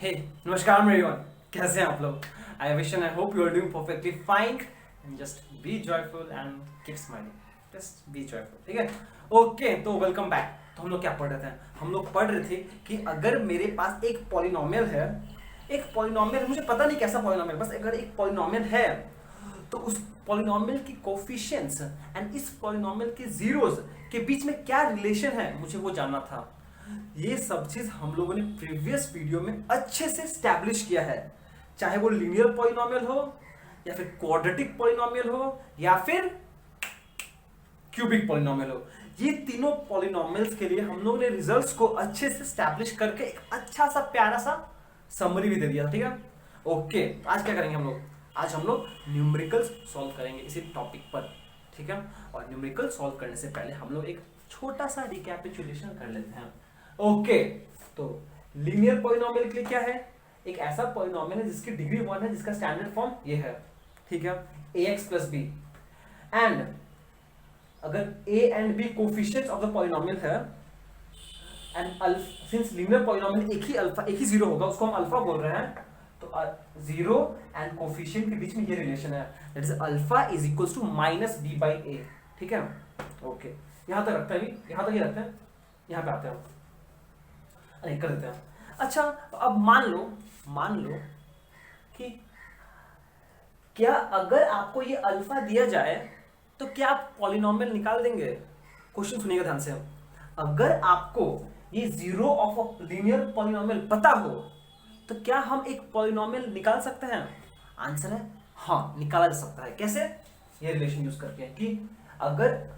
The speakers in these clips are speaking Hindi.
हे नमस्कार एवरीवन, कैसे हैं आप लोग? I wish and I hope you are doing perfectly fine and just be joyful and keep smiling, just be joyful. ठीक है, ओके। तो वेलकम बैक। तो हम लोग क्या पढ़ रहे थे? हम लोग पढ़ रहे थे कि अगर मेरे पास एक पॉलिनोमियल है, मुझे पता नहीं कैसा पॉलिनोमियल, बस अगर एक पॉलिनोमियल है तो उस पॉलिनोमियल की कोफिशिएंट्स एंड इस पॉलिनोमियल के जीरोस के बीच में क्या रिलेशन है, मुझे वो जानना था। ये सब चीज हम लोगों ने प्रीवियस वीडियो में अच्छे से स्टैब्लिश किया है, चाहे वो लीनियर पॉलिनोमियल हो या फिर क्वाड्रेटिक पॉलिनोमियल हो या फिर क्यूबिक पॉलिनोमियल हो। ये तीनों पॉलिनोमियल्स के लिए हम लोगों ने रिजल्ट्स को अच्छे से स्टैब्लिश करके एक अच्छा सा प्यारा सा समरी भी दे दिया। ठीक है, ओके। आज क्या करेंगे हम लोग? आज हम लोग न्यूमेरिकल्स सॉल्व करेंगे इसी टॉपिक पर। ठीक है, और न्यूमेरिकल सॉल्व करने से पहले हम लोग एक छोटा सा रिकैपिचुलेशन कर लेते हैं। ओके, तो लीनियर पॉलिनोमियल के लिए क्या है? एक ऐसा पॉलिनोमियल है जिसकी डिग्री 1 है, जिसका स्टैंडर्ड फॉर्म ये है। ठीक है, ax प्लस बी, एंड अगर a and b coefficients of the polynomial है एंड सिंस लीनियर पॉलिनोमियल एक ही जीरो होगा, उसको हम अल्फा बोल रहे हैं, तो जीरो एंड कोफिशिएंट के बीच में ये रिलेशन है, that is alpha is equals to minus B by A. ठीक है, ओके। यहां तक रखते हैं, यहां तक ही रखते हैं, यहां पे आते हैं, अरे कर देते हैं। अच्छा, अब मान लो कि क्या अगर आपको ये अल्फा दिया जाए तो क्या आप पॉलिनोमियल निकाल देंगे? क्वेश्चन सुनिएगा ध्यान से। अगर आपको ये zero of a linear polynomial पता हो तो क्या हम एक पॉलिनोमियल निकाल सकते हैं? आंसर है हाँ, निकाला जा सकता है। कैसे? ये रिलेशन यूज करके कि अगर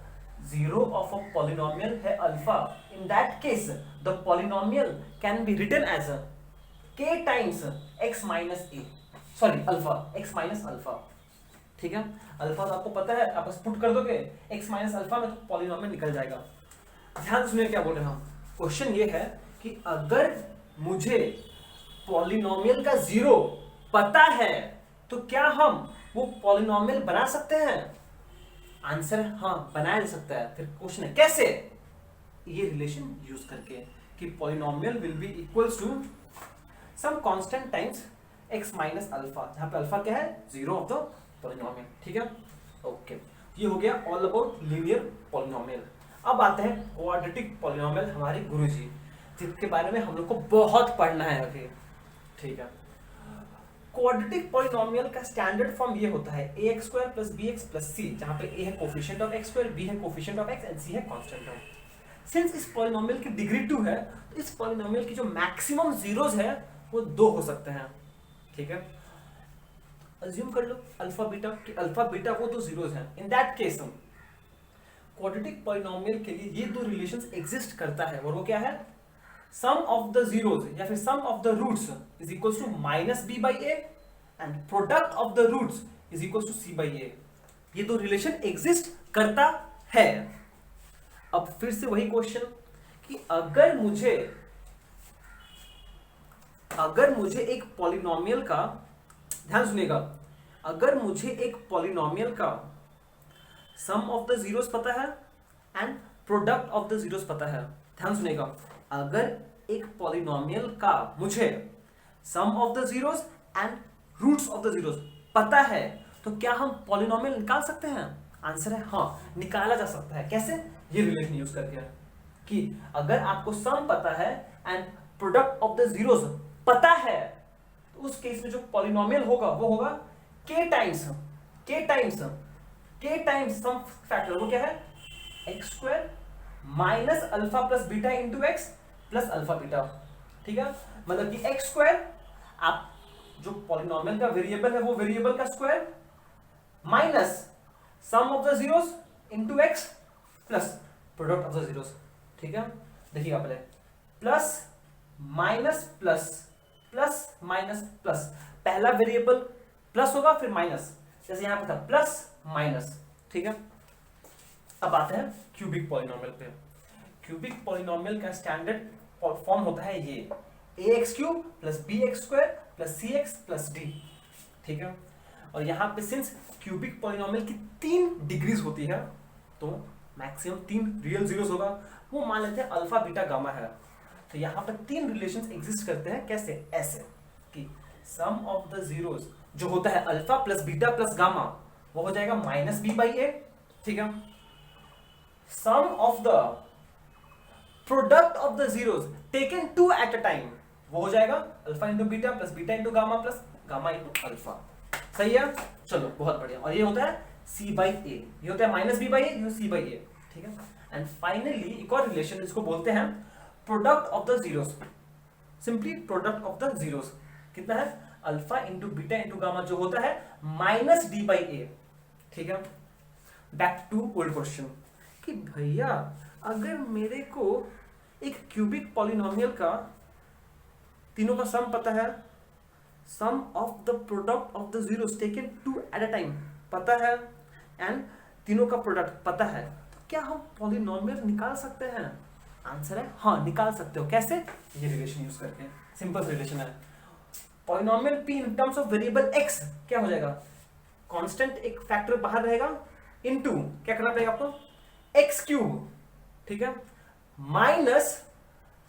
जीरो ऑफ अ पॉलिनोमियल है alpha, in that case the polynomial can be written as k times x minus a, sorry alpha, x minus alpha. ठीक है, अल्फा तो आपको पता है, आप बस पुट कर दोगे x minus अल्फा में तो पॉलिनोमियल निकल जाएगा। ध्यान सुनिए क्या बोल रहे हैं हम। क्वेश्चन ये है कि अगर मुझे पॉलिनोमियल का जीरो पता है तो क्या हम वो पॉलिनोमियल बना सकते हैं? आंसर है हाँ, बनाया जा सकता है। फिर क्वेश्चन है कैसे? ये रिलेशन यूज करके कि polynomial will be equals to some constant times x minus alpha, जहां पे अल्फा क्या है? Zero of the polynomial. ठीक है, ओके। ये हो गया ऑल अबाउट लीनियर पॉलिनोमियल। अब आते हैं क्वाड्रेटिक पॉलिनोमियल, हमारे गुरुजी, जिसके बारे में हम लोग को बहुत पढ़ना है अभी। ठीक है, क्वाड्रेटिक पॉलिनोमियल का स्टैंडर्ड फॉर्म ये होता है ax square plus bx plus c, जहां पे a है coefficient of x square, b है coefficient of x and c है कांस्टेंट ऑफ। सिंस इस पॉलिनोमियल की डिग्री 2 है तो इस पॉलिनोमियल की जो मैक्सिमम जीरोस है वो 2 हो सकते हैं। ठीक है, अज्यूम कर लो अल्फा बीटा कि अल्फा बीटा वो 2 जीरोस हैं। In that case quadratic polynomial के लिए ये 2 रिलेशंस एग्जिस्ट करता है, और वो क्या है? सम ऑफ द जीरोस या फिर sum of the roots is equals to minus B by A and product of the roots is equals to C by A. ये 2 रिलेशन एग्जिस्ट करता है। अब फिर से वही क्वेश्चन कि अगर मुझे एक पॉलिनोमियल का, ध्यान सुनिएगा, अगर मुझे एक पॉलिनोमियल का सम ऑफ द जीरोस पता है and product of the zeros पता है, ध्यान सुनिएगा, अगर एक पॉलिनोमियल का मुझे sum of the zeros and roots of the zeros पता है तो क्या हम पॉलिनोमियल निकाल सकते हैं? आंसर है हाँ, निकाला जा सकता है। कैसे? ये रिलेशन यूज करके कि अगर आपको सम पता है and product of the zeros पता है तो उस केस में जो पॉलिनोमियल होगा वो होगा k टाइम्स सम फैक्टर, वो क्या है? x square minus alpha plus beta into x plus alpha beta. ठीक है, मतलब कि x स्क्वायर, आप जो पॉलिनोमियल का वेरिएबल है वो वेरिएबल का square minus sum of the zeros into x plus product of the zeros. ठीक है, देखिएगा पहले, plus minus plus plus minus plus, पहला वेरिएबल प्लस होगा फिर माइनस, जैसे यहां पे था प्लस माइनस। ठीक है, अब आते हैं क्यूबिक पॉलिनोमियल पे। क्यूबिक पॉलिनोमियल का स्टैंडर्ड फॉर्म होता है ये ax cube plus bx square plus cx plus d। ठीक है, और यहाँ पे सिंस क्यूबिक पॉलिनोमियल की 3 डिग्रीज होती है तो मैक्सिमम 3 रियल जीरोस होगा, वो मान लेते हैं अल्फा बीटा गामा है। तो यहाँ पर तीन रिलेशंस एग्जिस्ट करते हैं। कैसे? ऐसे कि सम ऑफ द जीरोस जो होता है alpha plus beta plus gamma वो हो जाएगा माइनस बी बाई ए, ठीक है। Sum of the product of the zeros taken two at a time वो हो जाएगा alpha into beta plus beta into gamma plus gamma into alpha. सही है, चलो बहुत बढ़िया। और ये होता है सी बाई ए, ये होता है माइनस बी बाई ए, ये सी बाई ए, ठीक है। एंड फाइनली एक और रिलेशन इसको बोलते हैं product of the zeros, simply product of the zeros. कितना है? Alpha into beta into gamma जो होता है माइनस डी बाई ए, ठीक है। बैक टू ओल्ड क्वेश्चन कि भैया अगर मेरे को एक क्यूबिक पॉलिनोमियल का तीनों का सम पता है, sum of the product of the zeros taken two at a time पता है, एंड तीनों का प्रोडक्ट पता है, तो क्या हम पॉलिनोमियल निकाल सकते हैं? आंसर है हाँ, निकाल सकते हो। कैसे? ये रिलेशन यूज करके, सिंपल रिलेशन है। Polynomial p in terms of variable x क्या हो जाएगा? कांस्टेंट एक फैक्टर बाहर रहेगा इनटू क्या करना पड़ेगा आपको? x क्यूब, ठीक है, minus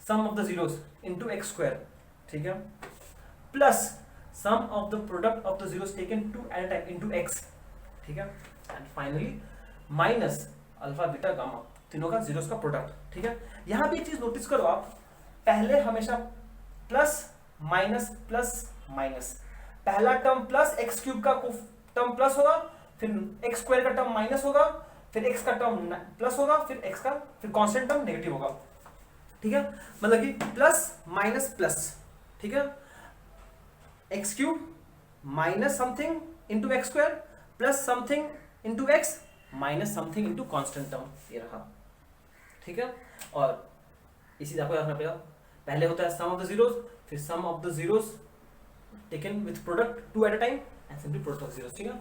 sum of the zeros into x square, ठीक है, plus sum of the product of the zeros taken two at a time into x, ठीक है, and finally minus alpha beta gamma तीनों का जीरोस का प्रोडक्ट, ठीक है। यहां भी एक चीज नोटिस करो आप, पहले हमेशा प्लस माइनस प्लस माइनस, पहला टर्म प्लस एक्स क्यूब का टर्म प्लस होगा, फिर एक्स स्क्वायर का टर्म माइनस होगा, फिर एक्स का टर्म प्लस होगा, फिर एक्स का फिर कांस्टेंट टर्म नेगेटिव होगा, ठीक है। मतलब कि प्लस माइनस प्लस, ठीक है, x cube minus something into x square plus something into x minus something into constant term, ये रहा, ठीक है। और इसी आपको रखना पड़ेगा, पहले होता है सम ऑफ द जीरोस, फिर sum of the zeros taken with product two at a time and simply product of zeros, ठीक है।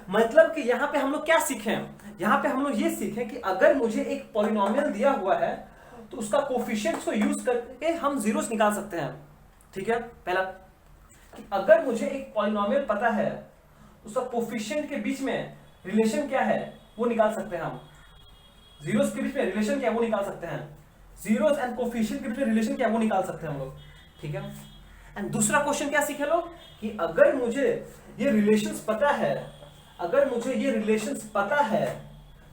मतलब कि यहाँ पे हम लोग क्या सीखे? यहाँ पे हम लोग ये सीखे कि अगर मुझे एक पॉलिनोमियल दिया हुआ है तो उसका कोफिशिएंट्स को यूज करके हम जीरोस निकाल सकते हैं, ठीक है। पहला कि अगर मुझे एक पॉलिनोमियल पता है उसका कोफिशिएंट के बीच में रिलेशन क्या है वो निकाल सकते हैं हम, जीरोस के बीच में रिलेशन क्या है वो निकाल सकते हैं, जीरोस एंड कोफिशिएंट के बीच में रिलेशन क्या है वो निकाल सकते हैं हम लोग, ठीक है। एंड दूसरा क्वेश्चन क्या सीखे लोग कि अगर मुझे ये रिलेशंस पता है, अगर मुझे ये रिलेशंस पता है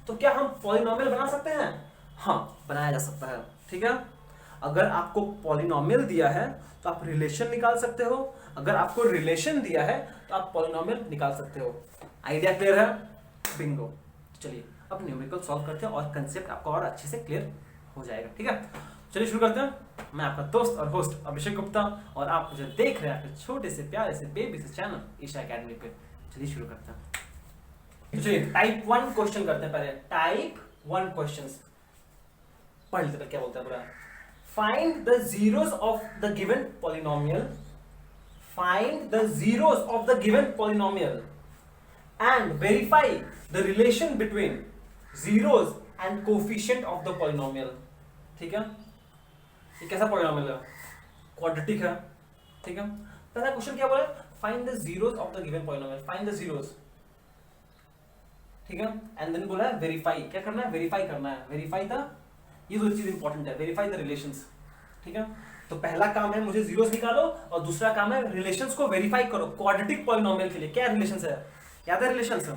तो क्या हम पॉलिनोमियल बना सकते हैं? हाँ, बनाया जा सकता है, ठीक है। अगर आपको पॉलिनोमियल दिया है तो आप रिलेशन निकाल सकते हो, अगर आपको रिलेशन दिया है तो आप पॉलिनोमियल निकाल सकते हो। आइडिया क्लियर है? बिंगो। चलिए अब न्यूमेरिकल सॉल्व करते हैं और कंसेप्ट आपको और अच्छे से क्लियर हो जाएगा, ठीक है। चलिए शुरू करते हैं। मैं आपका दोस्त और होस्ट अभिषेक गुप्ता और आप मुझे देख रहे हैं आपके छोटे से प्यारे से बेबी से चैनल ईशा एकेडमी पे। चलिए शुरू करते हैं। चलिए टाइप 1 क्वेश्चन करते हैं। पहले टाइप 1 क्वेश्चंस पढ़ लेते हैं, क्या बोलता है पूरा। Find the zeros of the given polynomial, find the zeros of the given polynomial and verify the relation between zeros and coefficient of the polynomial, ठीक है। ये कैसा पॉलिनोमियल है? क्वाड्रेटिक है, ठीक है। पहला क्वेश्चन क्या बोला? Find the zeros of the given polynomial, find the zeros, ठीक है। एंड देन बोला है वेरीफाई, क्या करना है? वेरीफाई करना है, वेरीफाई द, ये दो चीज इंपॉर्टेंट है, वेरीफाई द रिलेशंस, ठीक है। तो पहला काम है मुझे जीरोस निकालो और दूसरा काम है रिलेशंस को वेरीफाई करो क्वाड्रेटिक पॉलिनोमियल के लिए। क्या रिलेशंस है? याद है रिलेशंस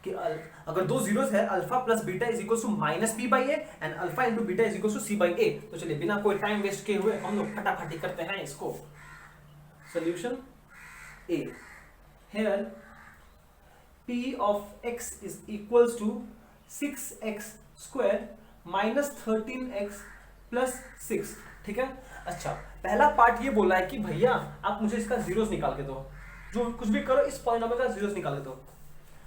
कि अगर दो जीरोस है alpha plus beta is equal to minus B by A and alpha into beta is equal to C by A. तो चलिए बिना कोई टाइम वेस्ट किए हुए हम लोग फटाफट करते हैं इसको। Solution A, here p of x is equals to 6x square minus 13x plus 6, ठीक है। अच्छा, पहला पार्ट ये बोला है कि भैया आप मुझे इसका जीरोस निकाल के दो, जो कुछ भी करो इस पॉलिनोमियल का जीरोस निकाल के दो।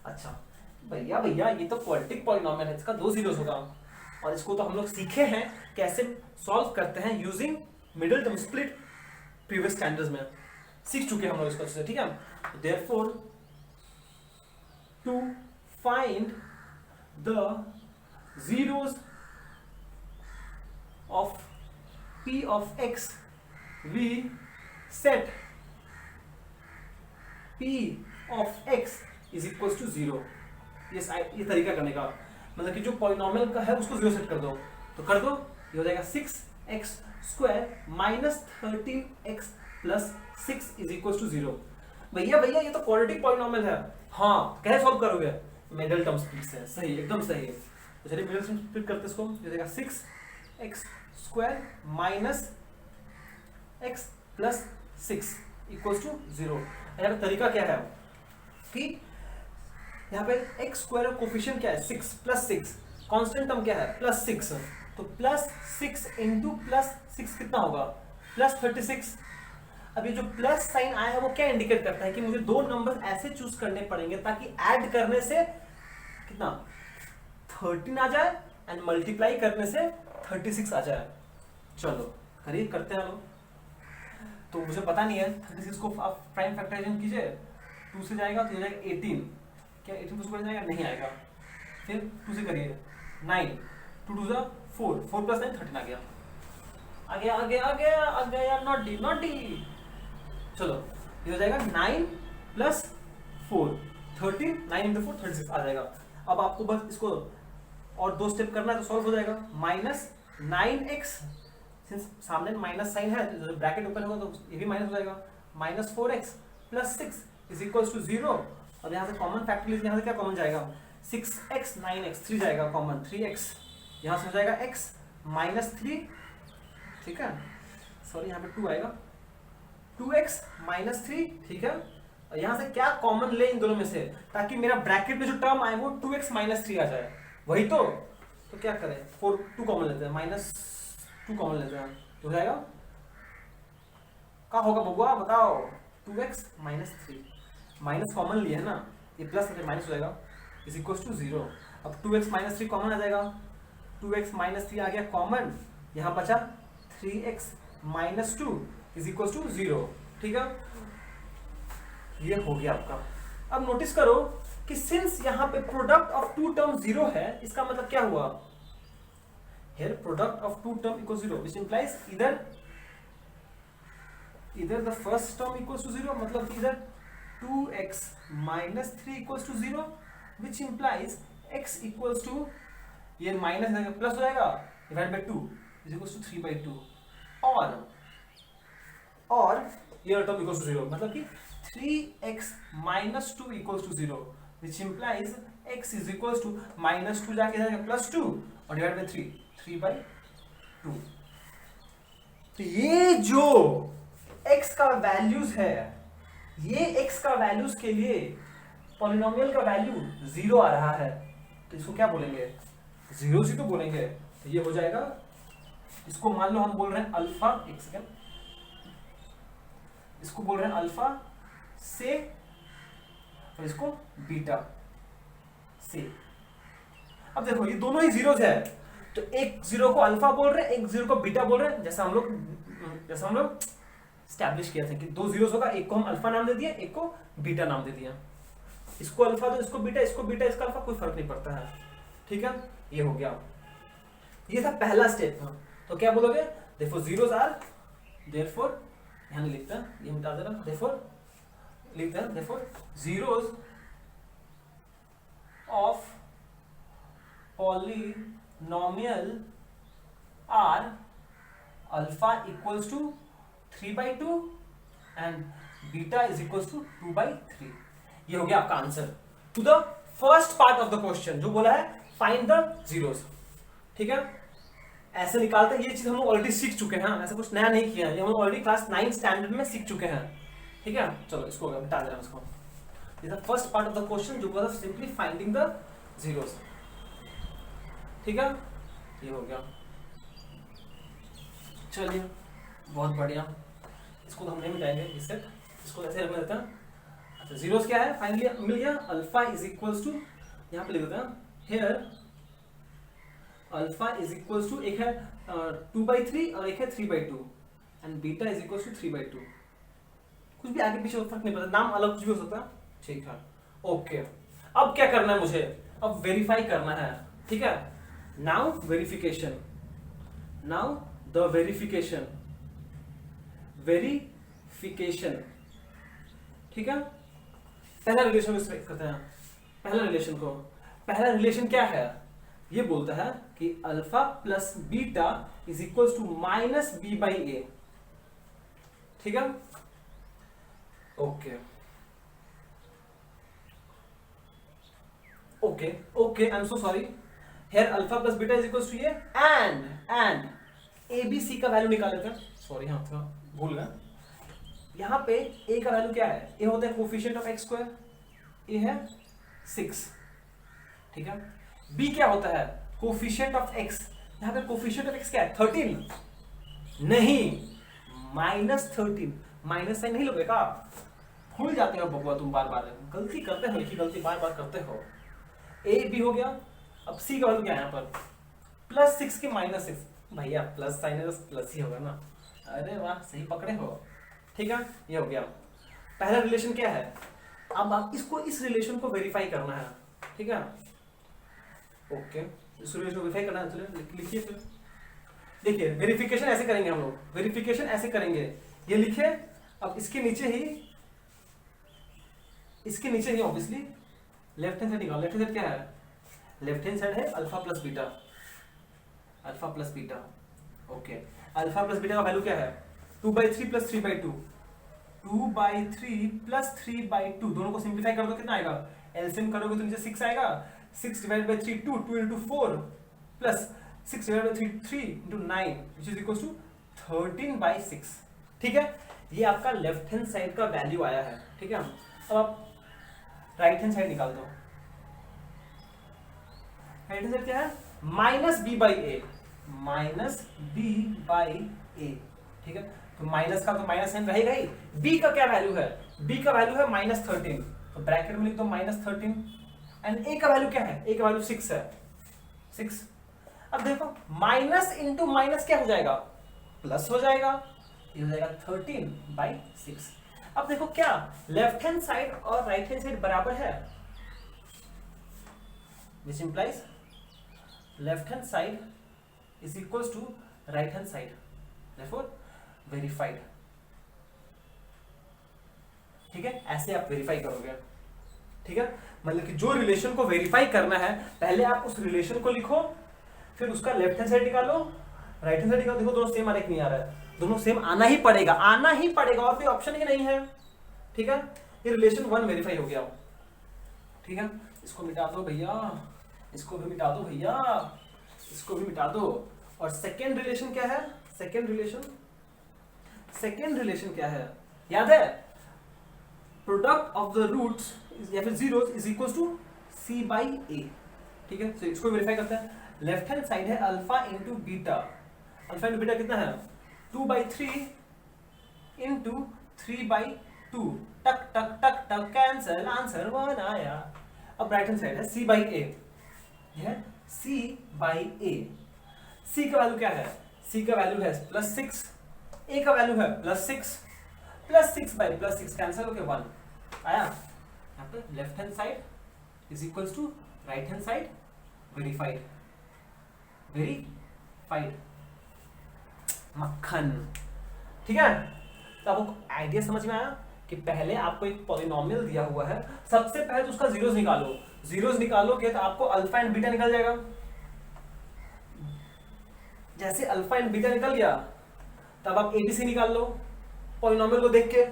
अच्छा भैया ये तो क्वाड्रेटिक पॉलिनोमियल है, इसका 2 जीरोस होगा और इसको तो हम लोग सीखे हैं कैसे सॉल्व करते हैं using middle term split, previous standards में सीख चुके हैं हम लोग इसको अच्छे से, ठीक है। Therefore to find the zeros of p of x, we set p of x is equals to 0। yes, ये तरीका करने का मतलब कि जो पॉलिनोमियल का है उसको 0 सेट कर दो, तो कर दो, ये हो जाएगा 6x square minus 13x plus 6 is equal to 0। भैया भैया ये तो क्वाड्रेटिक पॉलिनोमियल है। हाँ, कैसे सॉल्व करोगे? मिडिल टर्म स्प्लिट से। सही, एकदम सही है। तो चलिए मिडिल टर्म स्प्लिट करते इसको। ये देगा 6x square minus x plus 6 equal to 0। यार तरीका क्या है कि यहाँ पे x स्क्वायर का कोफिशिएंट क्या है? 6 प्लस 6, कांस्टेंट टर्म क्या है? प्लस 6। तो प्लस 6 इंटू प्लस 6 कितना होगा? प्लस 36। अब ये जो प्लस साइन आया है वो क्या इंडिकेट करता है कि मुझे दो नंबर ऐसे चूज करने पड़ेंगे ताकि ऐड करने से कितना 13 आ जाए एंड मल्टीप्लाई करने से 36 आ जाए। चलो करिए, करते हैं लोग। तो मुझे पता नहीं है, 36 को आप प्राइम फैक्टराइजेशन कीजिए, 2 से जाएगा तो हो जाएगा 18। क्या 18 2 से बढ़ जाएगा? नहीं आएगा। फिर 2 से करिए 9, 2 2 जा 4, 4 प्लस 9 13 आ गया। आ गया आ गया आ गया आ गया, नॉटी नॉटी। चलो ये हो जाएगा 9 प्लस 4 13, 9 इंटू 4 36 आ जाएगा। अब आपको बस इसको और दो स्टेप करना है तो सॉल्व हो जाएगा। माइनस 9x, सिंस सामने माइनस साइन है तो ब्रैकेट ओपन होगा तो ये भी माइनस हो जाएगा। Minus 4x plus 6 is equal to 0। अब यहाँ से कॉमन फैक्टराइज, यहाँ से क्या कॉमन जाएगा? 6x 9x 3 जाएगा कॉमन, 3x यहाँ से हो जाएगा x माइनस 3। ठीक है, सॉरी यहाँ पे 2 आएगा, 2x माइनस 3। ठीक है, और यहाँ से क्या कॉमन ले इन दोनों में से ताकि मेरा ब्रैकेट में जो टर्म आए वो 2x माइनस 3 आ जाए। वही तो क्या करें? 2 कॉमन लेते हैं, माइनस 2 कॉमन लेते हैं तो हो जाएगा, क्या होगा बबुआ बताओ? 2x माइनस 3, माइनस कॉमन लिए है ना, ये प्लस माइनस हो जाएगा इज इक्वल टू 0। अब 2x माइनस 3 कॉमन आ जाएगा, 2x माइनस 3 आ गया कॉमन, यहाँ बचा 3x minus 2 is equal to 0। ठीक है, ये हो गया आपका। अब नोटिस करो कि सिंस यहाँ पे प्रोडक्ट ऑफ टू टर्म 0 है, इसका मतलब क्या हुआ? Here product of two term equal 0 which implies इधर the first term equals to 0, मतलब इधर 2x minus 3 equals to 0 which implies x equals to, ये माइनस प्लस हो जाएगा divide by 2 is equals to 3/2 और ये टर्म इक्वल्स टू 0, मतलब कि 3x minus 2 equals to 0 which implies x is equals to minus 2 जाके जाएगा प्लस 2 और डिवाइड बाय 3/2। तो ये जो x का वैल्यूज है, ये x का वैल्यूज के लिए पॉलिनोमियल का वैल्यू 0 आ रहा है, तो इसको क्या बोलेंगे? 0 से तो बोलेंगे। तो ये हो जाएगा, इसको मान लो हम बोल रहे हैं अल्फा, एक सेकंड, इसको बोल रहे हैं अल्फा से और इसको बीटा से। अब देखो ये दोनों ही जीरोज है, तो एक जीरो को अल्फा बोल रहे हैं, एक जीरो को बीटा बोल रहे हैं, जैसा हम लोग स्टैब्लिश किया था कि दो जीरोस होगा, एक को हम अल्फा नाम दे दिया, एक को बीटा नाम दे दिया। इसको अल्फा दो, इसको बीटा, इसको बीटा, इसका अल्फा, कोई फर्क नहीं पड़ता है। ठीक है, ये हो गया। ये था पहला स्टेप था। तो क्या बोलोगे? देयरफॉर जीरोस आर, देयरफॉर यहां नहीं लिखता, ये मिटा दे रहा, देयरफॉर लिखते हैं, therefore zeros of polynomial are alpha equals to 3/2 and beta is equals to 2/3। ये हो गया आपका answer to the first part of the question, जो बोला है फाइंड द जीरोस। ठीक है, ऐसे निकालते हैं। ये चीज हम लोग ऑलरेडी सीख चुके हैं, ऐसा कुछ नया नहीं किया है, ये हम लोग ऑलरेडी क्लास 9 स्टैंडर्ड में सीख चुके हैं। ठीक है, चलो इसको हटा दे रहा हूं इसको। This is the first part of the question, जो बोला सिंपली फाइंडिंग द जीरोस। ठीक है, ये हो गया। चलिए बहुत बढ़िया, इसको तो हम नहीं मिटाएंगे, इससे इसको ऐसे रखने देते हैं। अच्छा, जीरोस क्या है? फाइनली मिल गया, अल्फा इज इक्वल्स टू, यहाँ पे लिख देते हैं, here alpha is equals to, एक है 2/3 और एक है 3/2 and beta is equals to 3/2। कुछ भी आगे पीछे फर्क नहीं पड़ता, नाम अलग कुछ भी हो सकता है। ठीक है, ओके। अब क्या करना है मुझे? अब वेरीफाई करना है। ठीक है, now verification, now the verification, verification. ठीक है, पहला रिलेशन को करते हैं। पहला रिलेशन क्या है? ये बोलता है कि alpha plus beta is equal to minus B by A. ठीक है, okay okay okay, I am so sorry, here alpha plus beta is equal to ये एंड ए बी सी का वैल्यू निकाल लेते हैं। सॉरी, हाँ थोड़ा भूल गया। यहाँ पे ए का वैल्यू क्या है? ए होता है कोफिशिएंट ऑफ एक्स स्क्वायर, ए है 6। ठीक है, बी क्या होता है? Coefficient of x. यहाँ पे कोफिशिएंट ऑफ एक्स क्या है? 13 नहीं, -13। माइनस साइन नहीं लोगे का? भूल जाते हो बबुआ तुम, बार बार गलती करते हो, एक ही गलती बार बार करते हो। ए बी हो गया, अब सी का वैल्यू क्या है यहाँ पर? +6 के -6। भैया प्लस साइन है तो प्लस ही होगा ना। अरे वाह, सही पकड़े हो। ठीक है, ये हो गया। पहला रिलेशन क्या है? अब आप इसको, इस रिलेशन को वेरीफाई करना है। ठीक है, ओके, इस रिलेशन को वेरीफाई करना है। चलिए लिखिए फिर। देखिए वेरिफिकेशन ऐसे करेंगे हम लोग, वेरिफिकेशन ऐसे करेंगे, ये लिखे। अब इसके नीचे ही ऑब्वियसली लेफ्ट हैंड साइड निकालो। लेफ्ट हैंड साइड क्या है? लेफ्ट हैंड साइड है alpha plus beta, alpha plus beta. Okay, alpha plus beta का वैल्यू क्या है? 2/3 + 3/2। 2/3 + 3/2 दोनों को सिंप्लीफाई कर दो, कितना आएगा? एलसीएम करोगे तो नीचे 6 आएगा। 6 / 3 2, 2 × 4 plus 6 / 3 3 × 9 which is equals to 13/6। ठीक है, ये आपका लेफ्ट हैंड साइड का वैल्यू आया है। ठीक है, अब आप राइट हैंड साइड निकाल दो। राइट हैंड साइड क्या है? -b/a, -b/a। ठीक है, तो माइनस का तो माइनस साइन रहेगा ही। b का क्या वैल्यू है? b का वैल्यू है -13, तो ब्रैकेट में लिख दो -13। एंड a का वैल्यू क्या है? a का वैल्यू 6 है, 6। अब देखो माइनस इंटू माइनस क्या हो जाएगा? प्लस हो जाएगा, ये हो जाएगा 13/6। अब देखो क्या लेफ्ट हैंड साइड और राइट हैंड साइड बराबर है, which implies left hand side is equals to right hand side, therefore verified। ठीक है, ऐसे आप वेरीफाई करोगे। ठीक है, मतलब कि जो रिलेशन को वेरीफाई करना है, पहले आप उस रिलेशन को लिखो, फिर उसका लेफ्ट हैंड साइड निकालो, राइट हैंड साइड निकालो। देखो दोनों सेम आ रहा है कि नहीं आ रहा है? दोनों सेम आना ही पड़ेगा, आना ही पड़ेगा, और कोई ऑप्शन ही नहीं है। ठीक है, ये रिलेशन 1 वेरीफाई हो गया। ठीक है, इसको मिटा दो भैया, इसको भी मिटा दो भैया, इसको भी मिटा दो। और सेकेंड रिलेशन क्या है? सेकेंड रिलेशन क्या है? याद है? प्रोडक्ट ऑफ द रूट्स या फिर zeros is equal to c/a। ठीक है, तो इसको वेरीफाई करते हैं। लेफ्ट हैंड साइड है alpha into beta. Alpha into beta कितना है? 2/3 इंटू 3/2। टक टक टक टक कैंसल, आंसर 1 आया। अब राइट हैंड साइड है c/a, यह c/a। c का वैल्यू क्या है? c का वैल्यू है +6, a का वैल्यू है +6, +6/+6 कैंसल होके 1 आया। यहाँ पे left hand side is equals to right hand side, verified, verified, मक्खन। ठीक है, तो आपको आइडिया समझ में आया कि पहले आपको एक पॉलिनोमियल दिया हुआ है, सबसे पहले तो उसका जीरोस निकालो। जीरोस निकालोगे तो आपको अल्फा एंड बीटा निकल जाएगा। जैसे अल्फा एंड बीटा निकल गया, तब आप एबीसी निकाल लो पॉलिनोमियल को देख के,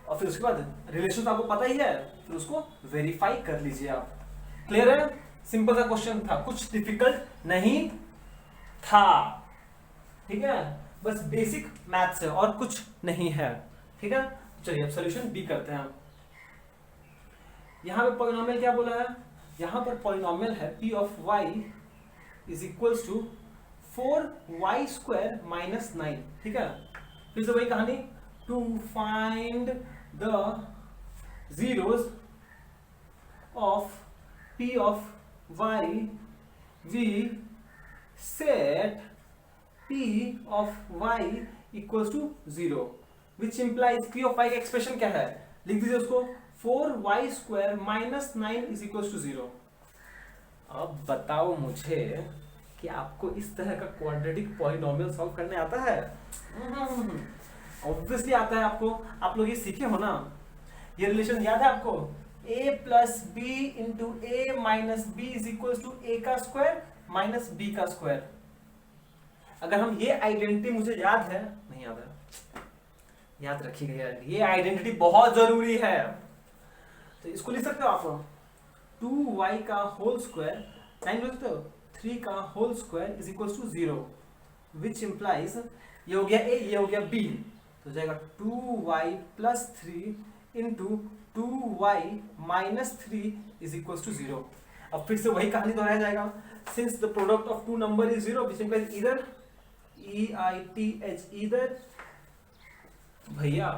और फिर उसके बाद रिलेशन तो आपको पता ही है, फिर उसको वेरीफाई कर लीजिए आप। क्लियर है? सिंपल सा क्वेश्चन था, कुछ डिफिकल्ट नहीं था। ठीक है, बस बेसिक मैथ्स है और कुछ नहीं है। ठीक है, चलिए अब सॉल्यूशन बी करते हैं। यहां पे पॉलिनोमियल क्या बोला है? यहां पर पॉलिनोमियल है p of y is equals to 4y² - 9। ठीक है, फिर से वही कहानी, to find the zeros of p of y we set p of y equals to 0, which implies p of y का एक्सप्रेशन क्या है? लिख दीजिए उसको, 4y² - 9 is equals to 0। अब बताओ मुझे कि आपको इस तरह का क्वाड्रेटिक पॉलिनोमियल सॉल्व करने आता है? ऑब्वियसली आता है आपको, आप लोग ये सीखे हो ना। ये रिलेशन याद है आपको? a + b × a - b is equals to a² minus b का स्क्वायर। अगर हम ये आइडेंटिटी, मुझे याद है, नहीं याद है, याद रखिएगा यार, ये आइडेंटिटी बहुत जरूरी है। तो इसको लिख सकते हो आप 2y का होल स्क्वायर, 9 लिख सकते हो, 3 का whole square is equal to 0, which implies, ये हो गया a, ये हो गया b, तो जाएगा 2y plus 3 into 2y minus 3 is equal to 0। अब फिर से वही कहानी दोहराया जाएगा, since the product of two number is 0, which implies either EITH, either, भैया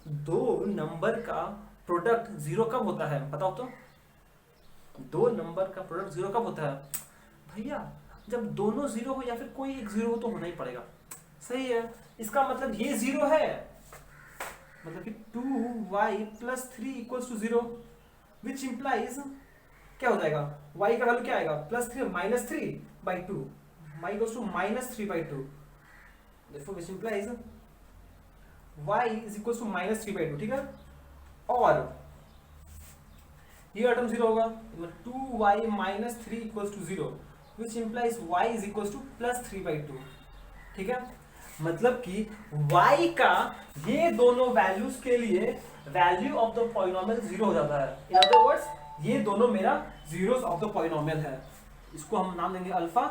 दो नंबर का प्रोडक्ट 0 कब होता है बताओ तो? दो नंबर का प्रोडक्ट 0 कब होता है भैया? जब दोनों 0 हो या फिर कोई एक 0 हो तो होना ही पड़ेगा। सही है, इसका मतलब ये 0 है, मतलब कि 2y plus 3 equals to 0, which implies क्या हो जाएगा, y का वैल्यू क्या आएगा, plus 3 minus 3 by 2, y equals to minus 3 by 2, therefore which implies y is equals to minus 3 by 2, ठीक है। और ये टर्म 0 होगा, 2y minus 3 equals to 0, which implies y is equals to plus 3 by 2, ठीक है। मतलब कि y का ये दोनों वैल्यूज के लिए वैल्यू ऑफ द पॉलिनोमियल 0 हो जाता है। इन अदर वर्ड्स ये दोनों मेरा जीरोस ऑफ द पॉलिनोमियल है। इसको हम नाम देंगे अल्फा,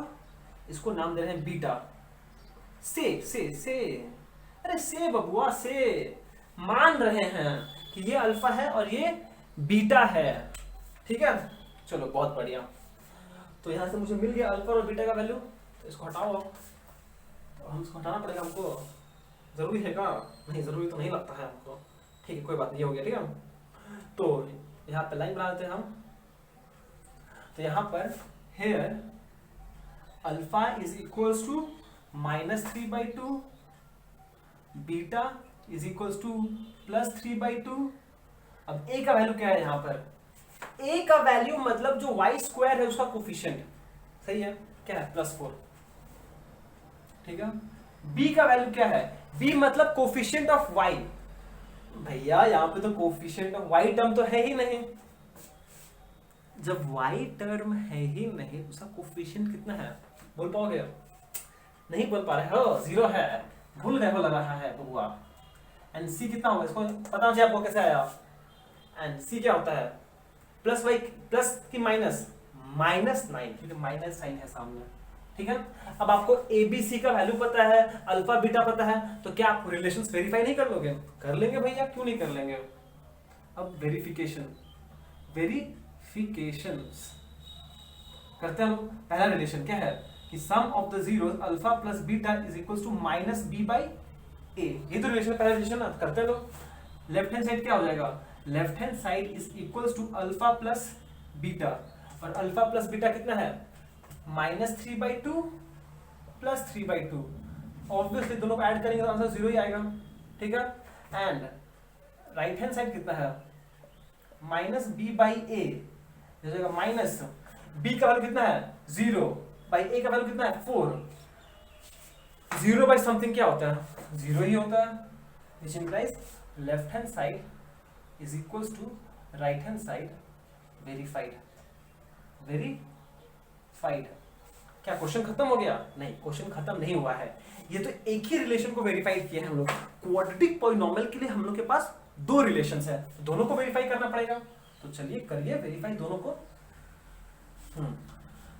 इसको नाम दे रहे हैं बीटा। से अरे से बबुआ, से मान रहे हैं कि ये अल्फा है और ये बीटा है, ठीक है। चलो बहुत बढ़िया, तो यहां से मुझे मिल गया अल्फा और बीटा का वैल्यू, तो इसको हटाओ, तो हम इसको हटाना पड़ेगा हमको, जरूरी है क्या? नहीं जरूरी तो नहीं लगता है हमको, ठीक है कोई बात नहीं, ये हो गया, ठीक है। तो यहाँ पे लाइन बना देते हैं हम, तो यहाँ पर here alpha is equals to minus 3 by 2, beta is equals to plus 3 by 2। अब a का वैल्यू क्या है यहाँ पर? a का वैल्यू मतलब जो y स्क्वायर है उसका कोफिशिएंट, सही है, क्या है, +4, ठीक है। b का वैल्यू क्या है? b मतलब कोफिशिएंट ऑफ y। भैया यहाँ पे तो कोफिशिएंट ऑफ y टर्म तो है ही नहीं, जब y टर्म है ही नहीं उसका कोफिशिएंट कितना है बोल पाओगे? नहीं बोल पा रहे हो, 0 है, भूल गए हो लग रहा है बबुआ। एंड c कितना होगा इसको पता हो आपको कैसे आया? एंड c क्या होता है, प्लस y प्लस की माइनस, -9, क्योंकि माइनस साइन है सामने, ठीक है। अब आपको ABC का वैल्यू पता है, अल्फा बीटा पता है, तो क्या आप रिलेशंस वेरीफाई नहीं कर लोगे? कर लेंगे भैया, क्यों नहीं कर लेंगे। अब वेरिफिकेशंस करते हैं लोग। पहला रिलेशन क्या है कि sum of the zeros alpha plus beta is equals to minus B by A, ये तो रिलेशन, पहला रिलेशन ना, करते हैं लोग। लेफ्ट हैंड साइड क्या हो जाएगा? Left hand side is equals to alpha plus beta, और अल्फा प्लस बीटा कितना है? -3 बाई 2 प्लस 3 बाई 2। ऑब्वियसली दोनों को ऐड करेंगे तो आंसर 0 ही आएगा, ठीक है। एंड राइट हैंड साइड कितना है? Minus B by a, minus b का वैल्यू कितना है? 0 बाई ए का वैल्यू कितना है? 4। 0 बाई समथिंग क्या होता है? 0 ही होता है, which implies left hand side is equals to right hand side verified. क्या क्वेश्चन खत्म हो गया? नहीं, क्वेश्चन खत्म नहीं हुआ है, ये तो एक ही रिलेशन को वेरीफाई किया है हम लोग। क्वाड्रेटिक पॉलिनोमियल के लिए हम लोग के पास 2 रिलेशंस है, दोनों को वेरीफाई करना पड़ेगा, तो चलिए करिए वेरीफाई दोनों को।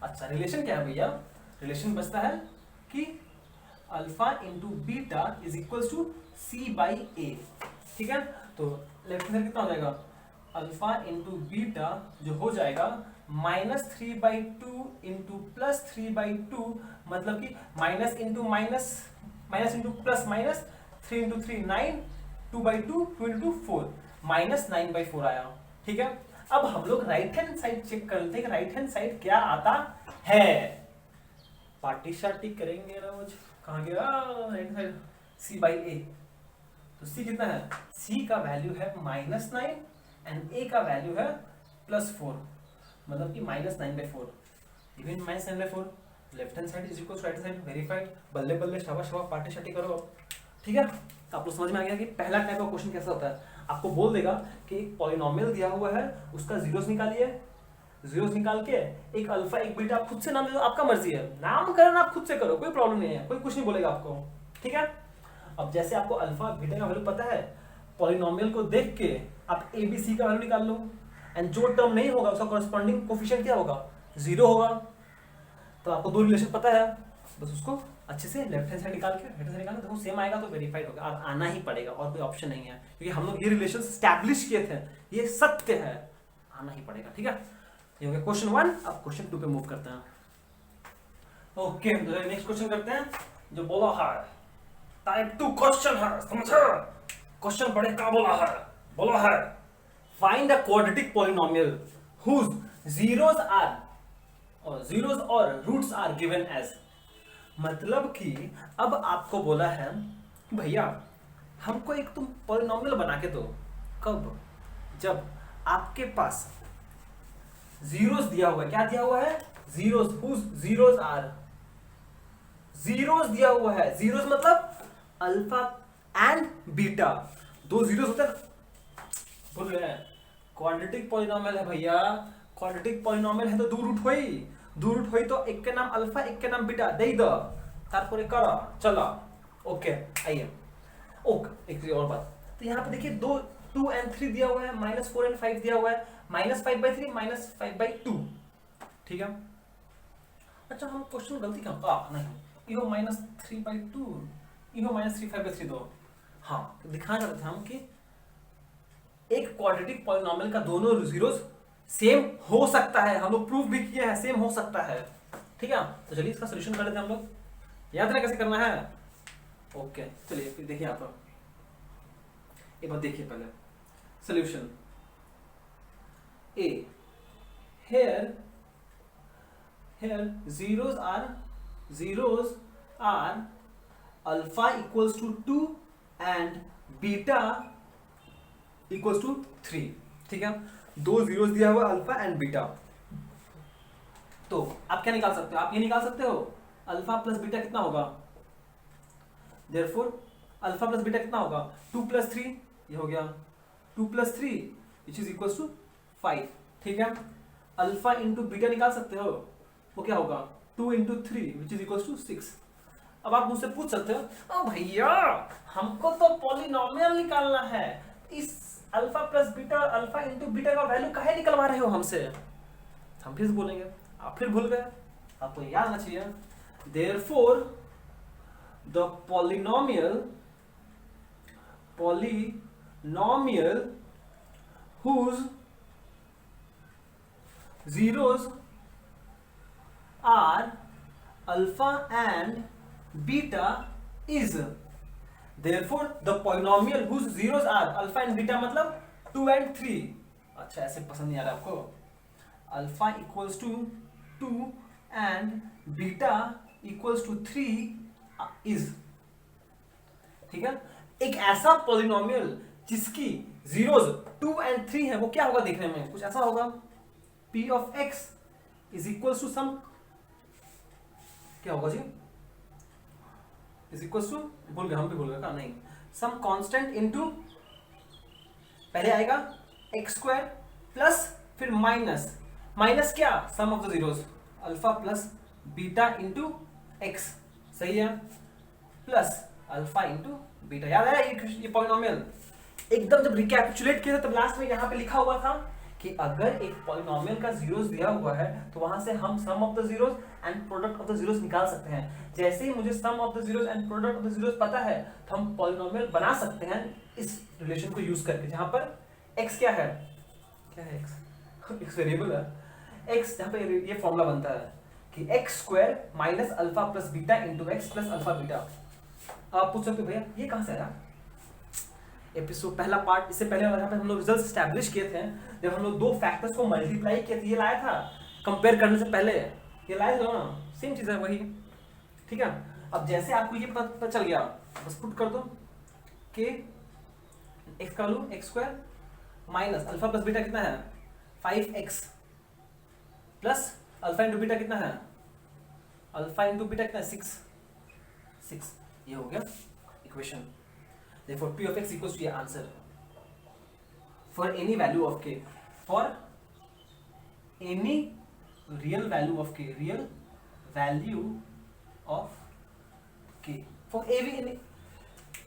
अच्छा, रिलेशन क्या है भैया? रिलेशन बचता है कि alpha into beta is equals to C by A, ठीक है। तो लेफ्ट हैंड कितना हो जाएगा? अल्फा इंटू बीटा जो हो जाएगा -3 बाई 2 इंटू प्लस 3 बाई 2, मतलब कि minus into minus, minus into plus minus, 3 into 3 9, 2 by 2, 2 into 4, -9 by 4 आया, ठीक है। अब हम लोग राइट हैंड साइड चेक कर लेते हैं, राइट हैंड साइड क्या आता है। पार्टी शार्टी करेंगे रोज, कहाँ गया right side? C by A, तो सी कितना है? सी का वैल्यू है -9 एंड ए का वैल्यू है +4, मतलब कि -9 by 4, even -9 by 4, left hand side is equal to right hand side, verified. बल्ले बल्ले शाबाश शाबाश, पार्टी शार्टी करो, ठीक है। तो आप लोग समझ में आ गया कि पहला टाइप का क्वेश्चन कैसा होता है। आपको बोल देगा कि एक पॉलिनोमियल दिया हुआ है, उसका जीरोस निकालिए, जीरोस निकाल के एक अल्फा एक बीटा आप खुद से नाम दे दो, आपका मर्जी है, नामकरण आप खुद से करो, कोई प्रॉब्लम नहीं है, कोई कुछ नहीं बोलेगा आपको, ठीक है। अब जैसे आपको अल्फा बीटा का वैल्यू पता है, पॉलिनोमियल को देख के आप ए बी सी का वैल्यू निकाल लो, एंड जो टर्म नहीं होगा उसका कॉरेस्पॉन्डिंग कोफिशिएंट क्या होगा, जीरो होगा। तो आपको दो रिलेशन पता है, बस उसको अच्छे से लेफ्ट हैंड साइड निकाल के राइट हैंड साइड निकाल, देखो सेम आएगा तो वेरीफाइड होगा, और आना ही पड़ेगा, और कोई ऑप्शन नहीं है, क्योंकि हम लोग ये रिलेशन स्टैब्लिश किए थे, ये सत्य है, आना ही पड़ेगा, ठीक है। ये हो गया क्वेश्चन 1। अब क्वेश्चन 2 पे मूव करते हैं। ओके, तो नेक्स्ट क्वेश्चन करते हैं, जो बोला है टाइप 2 क्वेश्चन है, समझो क्वेश्चन बड़े का बोला है find a quadratic polynomial whose zeros और रूट्स आर गिवन एज। मतलब कि अब आपको बोला है भैया हमको एक तुम पॉलिनोमियल बना के दो, कब, जब आपके पास जीरोस दिया हुआ है, क्या दिया हुआ है, zeros, whose zeros are, zeros दिया हुआ है, जीरोस मतलब अल्फा एंड बीटा, दो जीरोस होते हैं, भूल गए, क्वाड्रेटिक पॉलिनोमियल है भैया, क्वाड्रेटिक पॉलिनोमियल है तो दो रूट हुई तो एक के नाम अल्फा एक के नाम बीटा दे दो, तारपरे करा चला। ओके आइए, ओके एक और बात, तो यहाँ पे देखिए 2 and 3 दिया हुआ है, -4 and 5 दिया हुआ है, -5/3 -5/2, ठीक है। अच्छा हम क्वेश्चन गलती कहाँ नहीं, इहो -3/2 इहो -3/5 दो, हाँ दिखाना चाहते थे हम कि एक क्वाड्रेटिक पॉलिनोमियल का दोनों जीरोस सेम हो सकता है, हम लोग प्रूफ भी किए हैं सेम हो सकता है, ठीक है। तो चलिए इसका सॉल्यूशन कर लेते हैं हम लोग, याद रखना कैसे करना है। ओके चलिए फिर देखिए यहाँ पर एक बार देखिए पहले solution A, here zeros are alpha equals to 2 and beta equals to 3, ठीक है। दो जीरोस दिया हुआ अल्फा एंड बीटा, तो आप क्या निकाल सकते हो, आप ये निकाल सकते हो अल्फा प्लस बीटा कितना होगा, देयरफॉर अल्फा प्लस बीटा कितना होगा 2 + 3, ये हो गया 2 + 3 which is equals to 5, ठीक है। अल्फा इंटू बीटा निकाल सकते हो, वो क्या होगा 2 × 3 which is equals to 6। अब आप मुझसे पूछ सकते हो ओ भैया हमको तो पॉलिनोमियल निकालना है, इस alpha plus beta alpha into beta का वैल्यू काहे निकलवा रहे हो हमसे, हम फिर से बोलेंगे, आप फिर भूल गए, आपको याद आना चाहिए। Therefore the polynomial whose zeros are alpha and beta is, therefore the polynomial whose zeros are alpha and beta मतलब 2 and 3, अच्छा ऐसे पसंद नहीं आ रहा आपको, alpha equals to 2 and beta equals to 3 is, ठीक है। एक ऐसा पॉलिनोमियल जिसकी जीरोस 2 and 3 है, वो क्या होगा देखने में कुछ ऐसा होगा, p of x is equals to सम, क्या होगा जी, is equals to, भूल गए, हम भी भूल गए, नहीं, सम कांस्टेंट इनटू, पहले आएगा x² प्लस फिर माइनस क्या, sum of the zeros alpha plus beta into x, सही है, प्लस अल्फा इंटू बीटा, याद है ये पॉलिनोमियल एकदम जब रिकैपिचुलेट किया था तब लास्ट में यहाँ पे लिखा हुआ था कि अगर एक पॉलिनोमियल का जीरोस दिया हुआ है तो वहां से हम sum of the zeros and product of the zeros निकाल सकते हैं। जैसे ही मुझे sum of the zeros and product of the zeros पता है तो हम पॉलिनोमियल बना सकते हैं इस रिलेशन को यूज करके, जहां पर x क्या है x वेरिएबल है, x जहां पे ये फॉर्मूला बनता है कि x² minus alpha plus beta into x plus alpha beta. आप पूछ सकते हो भैया ये कहां से आया, एपिसोड पहला पार्ट, इससे पहले यहाँ पे हम लोग रिजल्ट एस्टैब्लिश किए थे, जब हम लोग दो फैक्टर्स को मल्टीप्लाई किए थे, ये लाया था कंपेयर करने से पहले, ये लाया था ना, सेम चीज है वही, ठीक है। अब जैसे आपको ये पता चल गया, बस पुट कर दो कि x का value x² minus alpha plus beta कितना है 5x plus alpha into beta कितना है, अल्फा इंटू बीटा कितना है 6, ये हो गया equation. Therefore p of x equals to your answer for any value of k, for any real value of के, रियल वैल्यू ऑफ के फॉर एवी,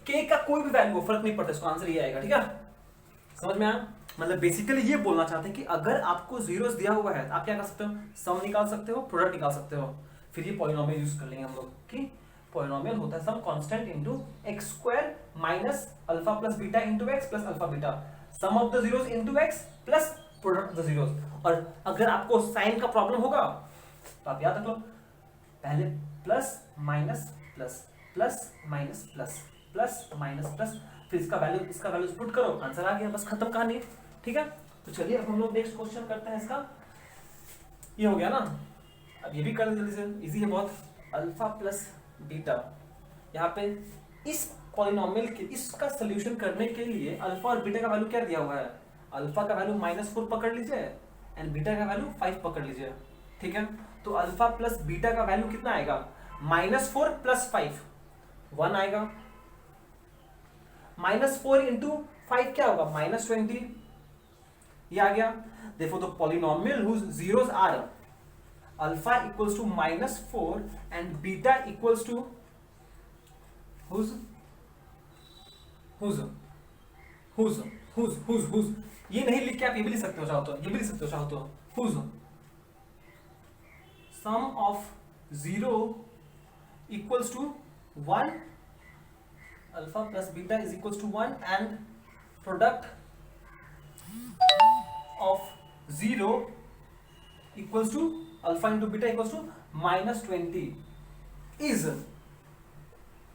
के का कोई भी वैल्यू फर्क नहीं पड़ता, इसका आंसर ये आएगा। ठीक है, समझ में आया? मतलब बेसिकली ये बोलना चाहते हैं कि अगर आपको जीरोस दिया हुआ है तो आप क्या कर सकते हो, सम निकाल सकते हो, प्रोडक्ट निकाल सकते हो। फिर ये पॉलिनोमियल यूज कर लेंगे हम लोग कि पॉलिनोमियल होता है sum constant into x square minus alpha plus beta into x plus alpha beta, sum of the zeros into x plus product of the zeros. और अगर आपको साइन का प्रॉब्लम होगा तो आप याद रख लो, पहले plus minus plus, plus minus plus, plus minus plus, फिर इसका वैल्यू पुट करो, आंसर आ गया, बस खत्म कहानी। ठीक है, तो चलिए अब हम लोग नेक्स्ट क्वेश्चन करते हैं। इसका ये हो गया ना, अब ये भी कर जल्दी से, इजी है बहुत। अल्फा प्लस बीटा, यहाँ पे इस पॉलिनोमियल के इसका सोल्यूशन करने के लिए अल्फा और बीटा का वैल्यू क्या दिया हुआ है, अल्फा का वैल्यू -4 पकड़ लीजिए एंड बीटा का वैल्यू 5 पकड़ लीजिए। ठीक है, तो अल्फा प्लस बीटा का वैल्यू कितना आएगा, -4 प्लस 5 1 आएगा, -4 इंटू 5 क्या होगा, -20, ये आ गया। Therefore the polynomial whose zeros are alpha equals to -4 and beta equals to whose ये नहीं लिख के आप ये भी लिख सकते हो चाहो तो, ये भी लिख सकते हो चाहो तो, whose sum of 0 equals to 1, alpha plus beta is equals to 1 and product of 0 equals to alpha into beta equals to -20 is,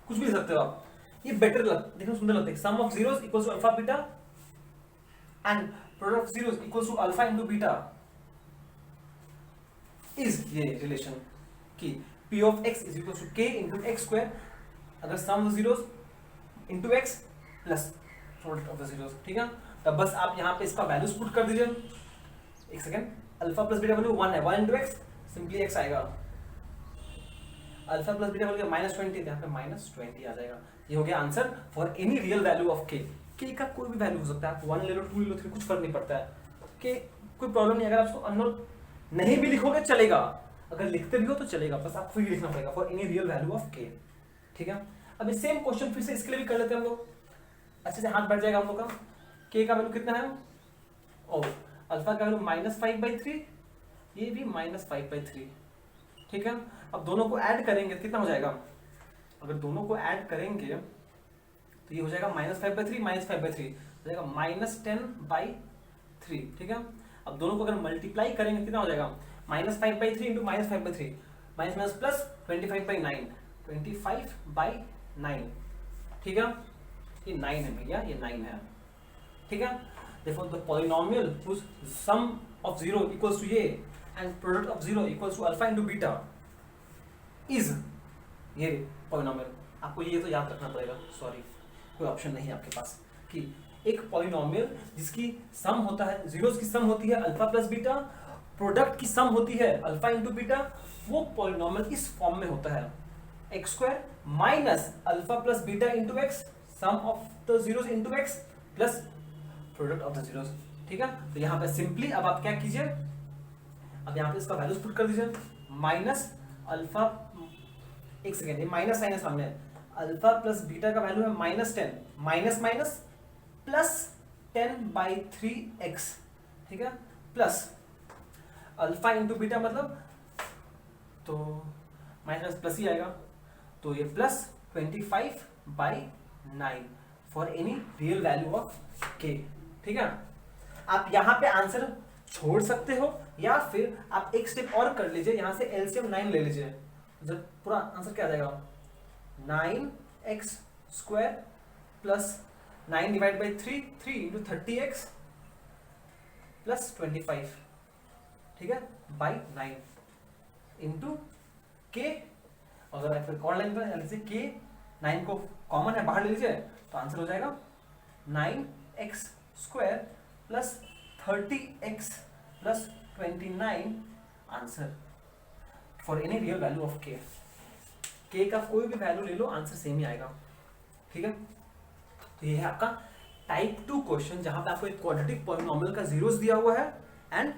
कुछ भी लिख सकते हो आप, ये बेटर देखो सुंदर लगता है। Sum of zeros equals to alpha beta and product of zeros equals to alpha into beta is ये रिलेशन की p of x is equals to k into x square, अगर sum of zeros into x plus product of the zeros. ठीक है, तब बस आप यहाँ पे इसका वैल्यूज पुट कर दीजिए। एक second, alpha plus beta value 1 है, 1 इंटू एक्स सिंपली x आएगा, अल्फा प्लस बीटा वैल्यू -20 यहाँ पे -20 आ जाएगा। ये हो गया answer for any real value of k। k का कोई भी वैल्यू हो सकता है, आप 1 ले लो, 2 ले लो, 3, कुछ फर्क नहीं पड़ता है, k कोई प्रॉब्लम नहीं। अगर आप उसको अननोन नहीं भी लिखोगे चलेगा, अगर लिखते भी हो तो चलेगा, बस आपको ये लिखना पड़ेगा for any real value of k। ठीक है, अभी सेम क्वेश्चन फिर से इसके लिए भी कर लेते हैं हम लोग, अच्छे से हाथ बैठ जाएगा हम लोग का। k का वैल्यू कितना है, ओ अल्फा का वैल्यू -5/3, ये भी -5/3। ठीक है, अब दोनों को ऐड करेंगे कितना हो जाएगा, अगर दोनों को ऐड करेंगे तो ये हो जाएगा -5/3 -5/3 हो जाएगा -10/3। ठीक है, अब दोनों को अगर मल्टीप्लाई करेंगे कितना हो जाएगा, -5/3 इंटू -5/3 माइनस प्लस 25/9 25/9। ठीक है, ये 9 है भैया, ये 9 है। ठीक है, therefore the polynomial whose sum of 0 equals to ये and product of 0 equals to alpha into beta is ये polynomial। आपको ये तो याद रखना पड़ेगा, सॉरी कोई ऑप्शन नहीं है आपके पास, कि एक polynomial जिसकी सम होता है, जीरोस की सम होती है अल्फा प्लस बीटा, प्रोडक्ट की सम होती है अल्फा इंटू बीटा, वो polynomial इस फॉर्म में होता है x square minus alpha plus beta into x, sum of the zeros into x plus product of the zeros. ठीक है, तो यहाँ पे सिंपली अब आप क्या कीजिए, अब यहाँ पे इसका वैल्यूज पुट कर दीजिए, माइनस अल्फा, एक सेकेंड, ये माइनस साइन है सामने, अल्फा प्लस बीटा का वैल्यू है -10 माइनस माइनस प्लस 10/3x। ठीक है, प्लस अल्फा इंटू बीटा मतलब तो माइनस प्लस ही आएगा, तो ये plus 25/9 for any real value of k। ठीक है, आप यहाँ पे आंसर छोड़ सकते हो या फिर आप एक स्टेप और कर लीजिए, यहाँ से एलसीएम 9 ले लीजिए, जब पूरा आंसर क्या आ जाएगा, 9x square plus 9 divide by 3 into 30x plus 25। ठीक है, बाई 9 इंटू k, और फिर कौन लाइन पर k 9 को कॉमन है बाहर ले लीजिए, तो आंसर हो जाएगा 9x square plus 30x plus 29 answer for any real value of k। k का कोई भी वैल्यू ले लो, आंसर सेम ही आएगा। ठीक है, तो ये है आपका टाइप 2 क्वेश्चन, जहां पे आपको एक क्वाड्रेटिक पॉलिनोमियल का जीरोस दिया हुआ है एंड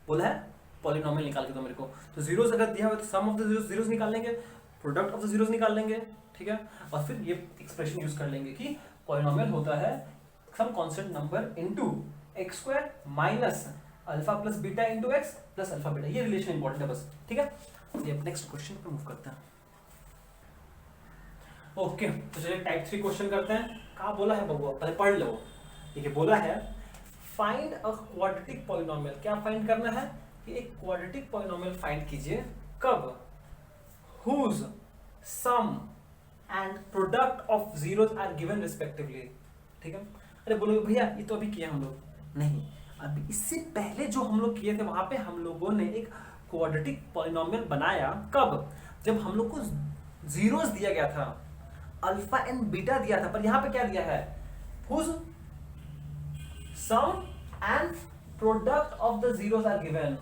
बोला है पॉलिनोमियल निकाल के दो मेरे को, तो जीरोस अगर दिया हुआ तो सम ऑफ द जीरोस निकाल लेंगे, प्रोडक्ट ऑफ द जीरोस निकाल लेंगे, ठीक है, और फिर ये एक्सप्रेशन यूज कर लेंगे कि पॉलिनोमियल होता है sum constant number into x square minus alpha plus beta into x plus alpha beta. ये रिलेशन इंपॉर्टेंट है बस, ठीक है। ये नेक्स्ट क्वेश्चन पे मूव करते हैं। ओके, तो चलिए टाइप 3 क्वेश्चन करते हैं। कहाँ बोला है बबुआ, पहले पढ़ लो। देखिए बोला है फाइंड अ क्वाड्रेटिक पॉलिनोमियल। क्या फाइंड करना है कि एक क्वाड्रेटिक पॉलिनोमियल फाइंड कीजिए, कब, whose sum and product of zeros are given respectively, ठीक है। अरे बोलोगे भैया ये तो अभी किया हम लोग, नहीं, अभी इससे पहले जो हम लोग किए थे वहां पे हम लोगों ने एक क्वाड्रेटिक पॉलिनोमियल बनाया। कब, जब हम लोग को जीरोस दिया गया था, अल्फा एंड बीटा दिया था, पर यहां पे क्या दिया है, whose sum and product of the zeros are given।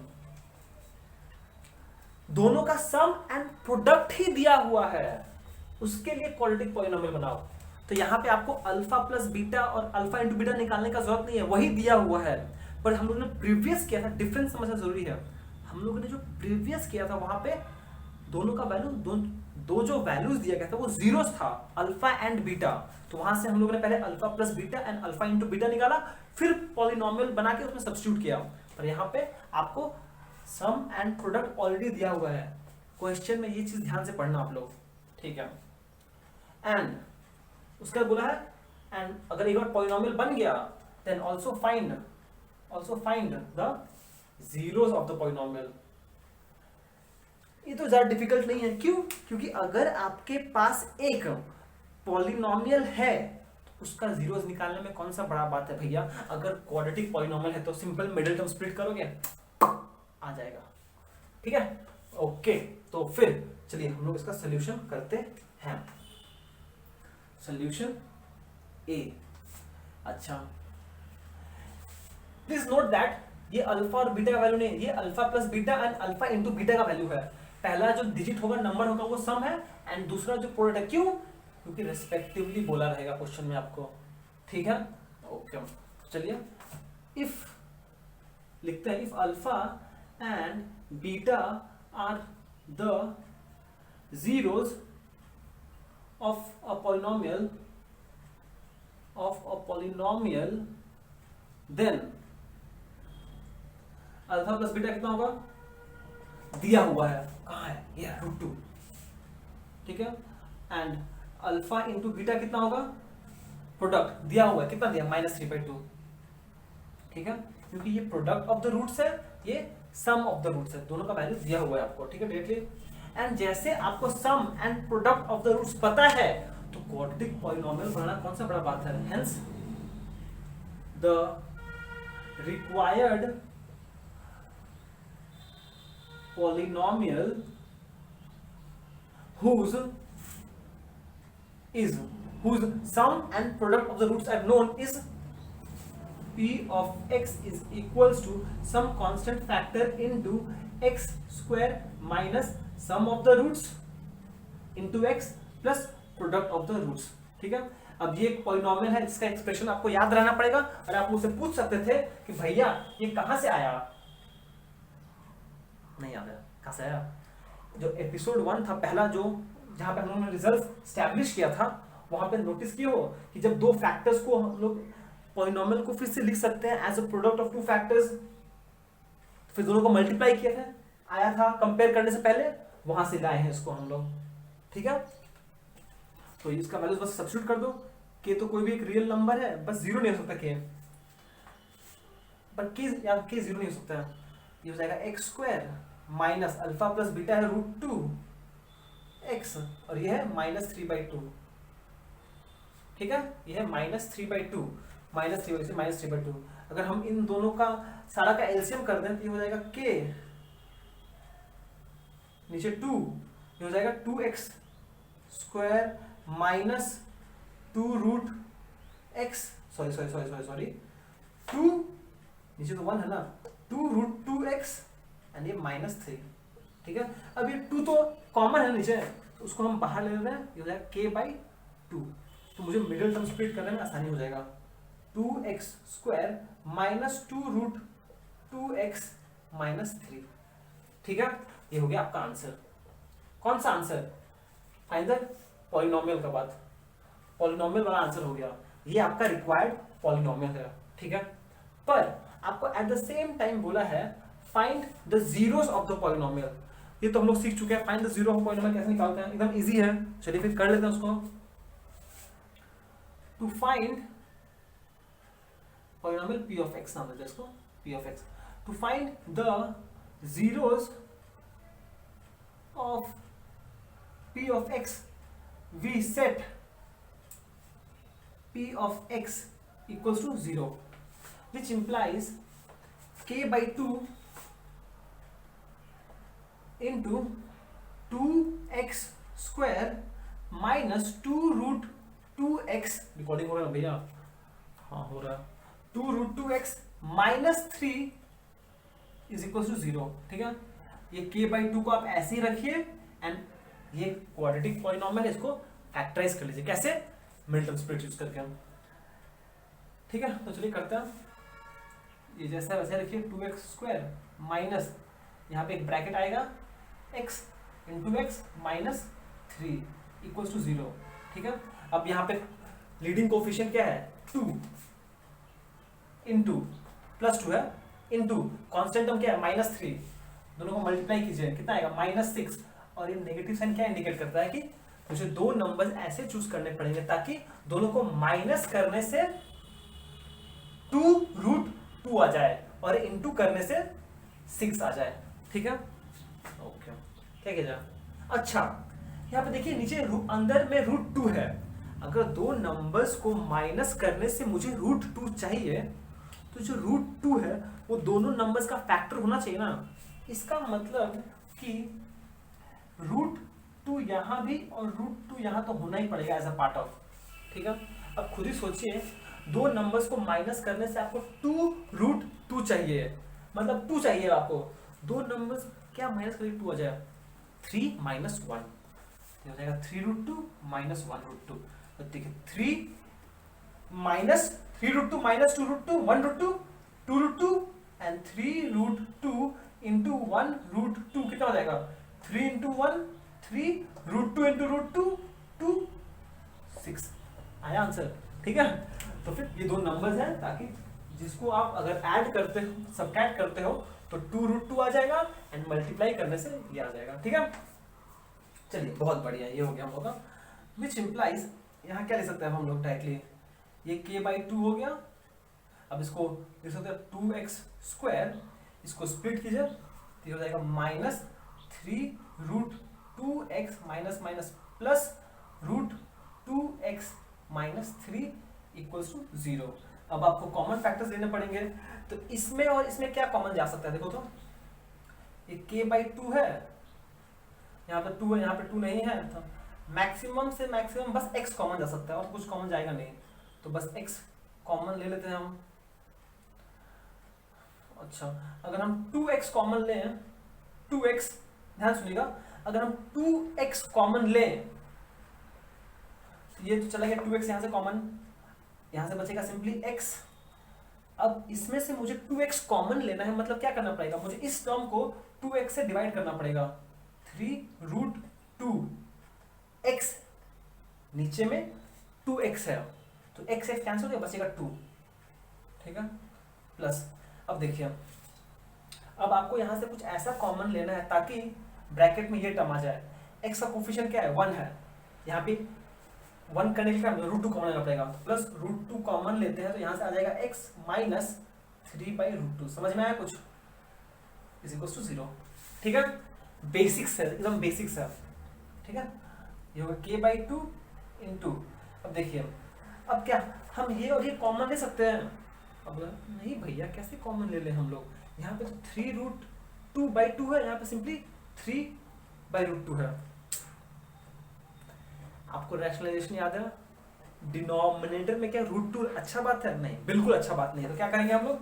दोनों का सम एंड प्रोडक्ट ही दिया हुआ है, उसके लिए क्वाड्रेटिक पॉलिनोमियल बनाओ। तो यहां पे आपको अल्फा प्लस बीटा और अल्फा इंटू बीटा निकालने का जरूरत नहीं है, वही दिया हुआ है। पर हम लोगों ने प्रीवियस किया था, डिफरेंस समझना जरूरी है। हम लोगों ने जो प्रीवियस किया था वहां पे दोनों का वैल्यू, दो जो वैल्यूज दिया गया था वो जीरोस था, अल्फा एंड बीटा। तो वहां से हम लोगों ने पहले alpha plus beta and alpha into beta निकाला, फिर पॉलिनोमियल बना के उसमें सब्स्टिट्यूट किया। पर यहाँ पे आपको सम एंड प्रोडक्ट ऑलरेडी दिया हुआ है। क्वेश्चन में ये चीज ध्यान से पढ़ना आप लोग, ठीक है। एंड उसका बोला है, एंड अगर एक बार पॉलिनोमियल बन गया then also find the zeros of the polynomial. ये तो ज्यादा डिफिकल्ट नहीं है, क्यों, क्योंकि अगर आपके पास एक पॉलिनोमियल है तो उसका जीरोस निकालने में कौन सा बड़ा बात है भैया। अगर क्वाड्रेटिक पॉलिनोमियल है तो सिंपल मिडिल टर्म स्प्लिट करोगे, आ जाएगा, ठीक है। ओके, तो फिर चलिए हम लोग इसका सोल्यूशन करते हैं। सोल्यूशन ए, अच्छा प्लीज नोट दैट ये अल्फा और बीटा का वैल्यू नहीं, ये alpha plus beta and alpha into beta का वैल्यू है। पहला जो डिजिट होगा, नंबर होगा, वो सम है, एंड दूसरा जो प्रोडक्ट है, क्यों, क्योंकि रेस्पेक्टिवली बोला रहेगा क्वेश्चन में आपको, ठीक है। ओके, चलिए इफ लिखते हैं, if alpha and beta are the zeros of a polynomial then alpha plus beta कितना होगा, दिया हुआ है, कहाँ है, ये √2, ठीक है। एंड अल्फा इंटू बीटा कितना होगा, प्रोडक्ट दिया हुआ है, कितना दिया, -3/2, ठीक है, क्योंकि ये प्रोडक्ट ऑफ द रूट्स है, ये सम ऑफ द रूट्स है, दोनों का वैल्यू दिया हुआ है आपको, ठीक है, डायरेक्टली। एंड जैसे आपको sum and product of the roots पता है तो क्वाड्रेटिक पॉलिनोमियल बनाना कौन सा बड़ा बात है। Hence the required polynomial whose sum and product of the roots are known is p of x is equals to some constant factor into x square minus sum of the roots into x plus product of the roots, ठीक है। अब ये एक पॉलिनोमियल है जिसका एक्सप्रेशन आपको याद रहना पड़ेगा, और आप मुझसे पूछ सकते थे कि भैया ये कहां से आया, नहीं याद है कहां से आया। जो एपिसोड 1 था पहला, जो जहां पे हम लोगों ने रिजल्ट स्टैब्लिश किया था, वहां पे नोटिस किए हो कि जब दो फैक्टर्स को हम लोग पॉलिनोमियल को फिर से लिख सकते हैं as a product of two factors, फिर दोनों को मल्टीप्लाई किया था, आया था कंपेयर करने से पहले, वहां से लाए हैं इसको हम लोग, ठीक है। तो इसका वैल्यू बस सब्स्टिट्यूट कर दो, के तो कोई भी एक रियल नंबर है, बस जीरो नहीं हो सकता के, पर के जीरो नहीं हो सकता है। ये हो जाएगा x square minus alpha plus beta है √2 एक्स, और ये है -3/2, ठीक है, ये है -3/2, -3/2। अगर हम इन दोनों का सारा का एलसीएम कर दें तो ये हो जाएगा के, नीचे 2, ये हो जाएगा 2x square minus 2√x, sorry 2, नीचे तो 1 है ना, 2√2x एंड ये -3, ठीक है। अब ये 2 तो कॉमन है नीचे, तो उसको हम बाहर ले लेते हैं, ये हो जाएगा k/2, तो मुझे मिडिल टर्म स्प्लिट करने में आसानी हो जाएगा। 2x square minus 2√2x -3। ठीक है, ये हो गया आपका आंसर। कौन सा आंसर? फाइनल पॉलिनोमियल का बात, पॉलिनोमियल वाला आंसर हो गया। ये आपका रिक्वायर्ड पॉलिनोमियल है। ठीक है, पर आपको एट द सेम टाइम बोला है find the zeros of the polynomial. ये तो हम लोग सीख चुके हैं, find the zero of polynomial कैसे निकालते हैं, एकदम इजी है। चलिए फिर कर लेते हैं उसको। To find polynomial p of x नाम देते हैं इसको, p of x। To find the zeros of p of x we set p of x equals to 0, which implies k by 2 into 2x square minus 2 root 2x, recording हो रहा है भैया? हाँ हो रहा है। 2 root 2x minus 3 is equals to 0। ठीक है, ये k by 2 को आप ऐसे ही रखिए एंड ये क्वाड्रेटिक पॉलिनोमियल है, इसको फैक्टराइज कर लीजिए। कैसे? मिल्टन स्प्लिट यूज करके हम। ठीक है, तो चलिए करते हैं। ये जैसा वैसे रखिए, 2x स्क्वायर माइनस, यहाँ पे एक ब्रैकेट आएगा x into x minus 3 equals to 0। ठीक है, अब यहाँ पे लीडिंग कोफिशिएंट क्या है? 2 इंटू +2 है इंटू कॉन्स्टेंट टर्म क्या है? -3। दोनों को मल्टीप्लाई कीजिए, कितना आएगा? -6। और ये नेगेटिव साइन क्या इंडिकेट करता है कि मुझे दो नंबर्स ऐसे चूज करने पड़ेंगे ताकि दोनों को माइनस करने से 2 रूट 2 आ जाए और इंटू करने से 6 आ जाए। ठीक है, ओके, क्या किया जाए? अच्छा, यहाँ पे देखिए नीचे अंदर में √2 है। अगर दो नंबर्स को माइनस करने से मुझे √2 चाहिए तो जो √2 है वो दोनों नंबर्स का फैक्टर होना चाहिए ना। इसका मतलब कि √2 यहाँ भी और √2 यहाँ तो होना ही पड़ेगा एज अ पार्ट ऑफ। ठीक है, अब खुद ही सोचिए, दो नंबर्स को माइनस करने से आपको 2 √2 चाहिए, मतलब 2 चाहिए आपको। दो नंबर्स क्या माइनस करेंगे? 2 आ जाएगा, 3 - 1 हो जाएगा, 3 √2 - 1 √2। तो देखिए 3 - 3 √2 - 2 √2 1 √2 2 √2 एंड 3 √2 इंटू 1 √2 कितना हो जाएगा? 3 इंटू 1 3 √2 इंटू √2 2 6 आया आंसर। ठीक है, तो फिर ये दो नंबर्स हैं ताकि जिसको आप अगर ऐड करते हो, सबट्रैक्ट करते हो तो 2 √2 आ जाएगा एंड मल्टीप्लाई करने से ये आ जाएगा। ठीक है, चलिए बहुत बढ़िया, ये हो गया हम लोग का। विच इम्प्लाइज, यहाँ क्या ले सकते हैं हम लोग डायरेक्टली? ये k by 2 हो गया। अब इसको लिख सकते हैं 2x स्क्वायर, इसको स्प्लिट कीजिए तो हो जाएगा -3 √2x minus minus plus √2x minus 3 equals to 0। अब आपको कॉमन फैक्टर्स लेने पड़ेंगे, तो इसमें और इसमें क्या कॉमन जा सकता है? देखो तो ये k by 2 है, यहाँ पे 2 है, यहाँ पे 2 नहीं है, तो मैक्सिमम से मैक्सिमम बस x कॉमन जा सकता है और कुछ कॉमन जाएगा नहीं, तो बस x कॉमन ले लेते हैं हम। अच्छा, अगर हम 2x कॉमन लें, 2x, ध्यान सुनिएगा, अगर हम 2x कॉमन लें तो ये तो चला गया 2x, यहाँ से कॉमन, यहाँ से बचेगा सिंपली x। अब इसमें से मुझे 2x कॉमन लेना है, मतलब क्या करना पड़ेगा? मुझे इस टर्म को 2x से डिवाइड करना पड़ेगा। 3 √2 x, नीचे में 2x है तो x कैंसिल हो गया, बचेगा 2। ठीक है, प्लस अब देखिए, अब आपको यहां से कुछ ऐसा कॉमन लेना है ताकि ब्रैकेट में ये टर्म आ जाए। x का कोफिशिएंट क्या है? 1 है, यहाँ पे 1 करने के लिए √2 कॉमन लेना पड़ेगा, प्लस √2 कॉमन लेते हैं तो यहाँ से आ जाएगा x माइनस 3/√2। समझ में आया कुछ? Is equals to 0। ठीक है, बेसिक्स है, एकदम बेसिक्स है। ठीक है, ये होगा k by 2 इंटू, अब देखिए, अब क्या हम ये और ये कॉमन ले सकते हैं? अब नहीं भैया, कैसे कॉमन ले लें हम लोग? यहाँ पे तो 3√2/2 है, यहाँ पे सिंपली 3/√2 है। आपको रैशनलाइजेशन याद है? डिनोमिनेटर में क्या √2 अच्छा बात है? नहीं, बिल्कुल अच्छा बात नहीं है। तो क्या करेंगे हम लोग?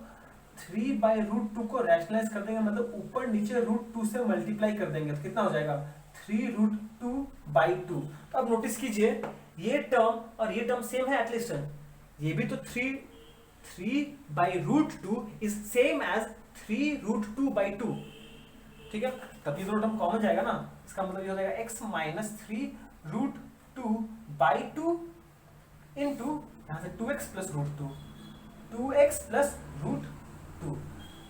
3/√2 को रैशनलाइज कर देंगे, मतलब ऊपर नीचे √2 से मल्टीप्लाई कर देंगे, तो कितना हो जाएगा? 3√2/2। तो अब नोटिस कीजिए, ये टर्म और ये टर्म सेम है एटलीस्ट, ये भी तो 3/√2 इज सेम एज 3√2/2, ठीक है। तब ये दोनों टर्म कॉमन जाएगा ना, इसका मतलब ये हो जाएगा x माइनस 3√2/2 इंटू यहाँ से 2x प्लस √2, 2x प्लस √2,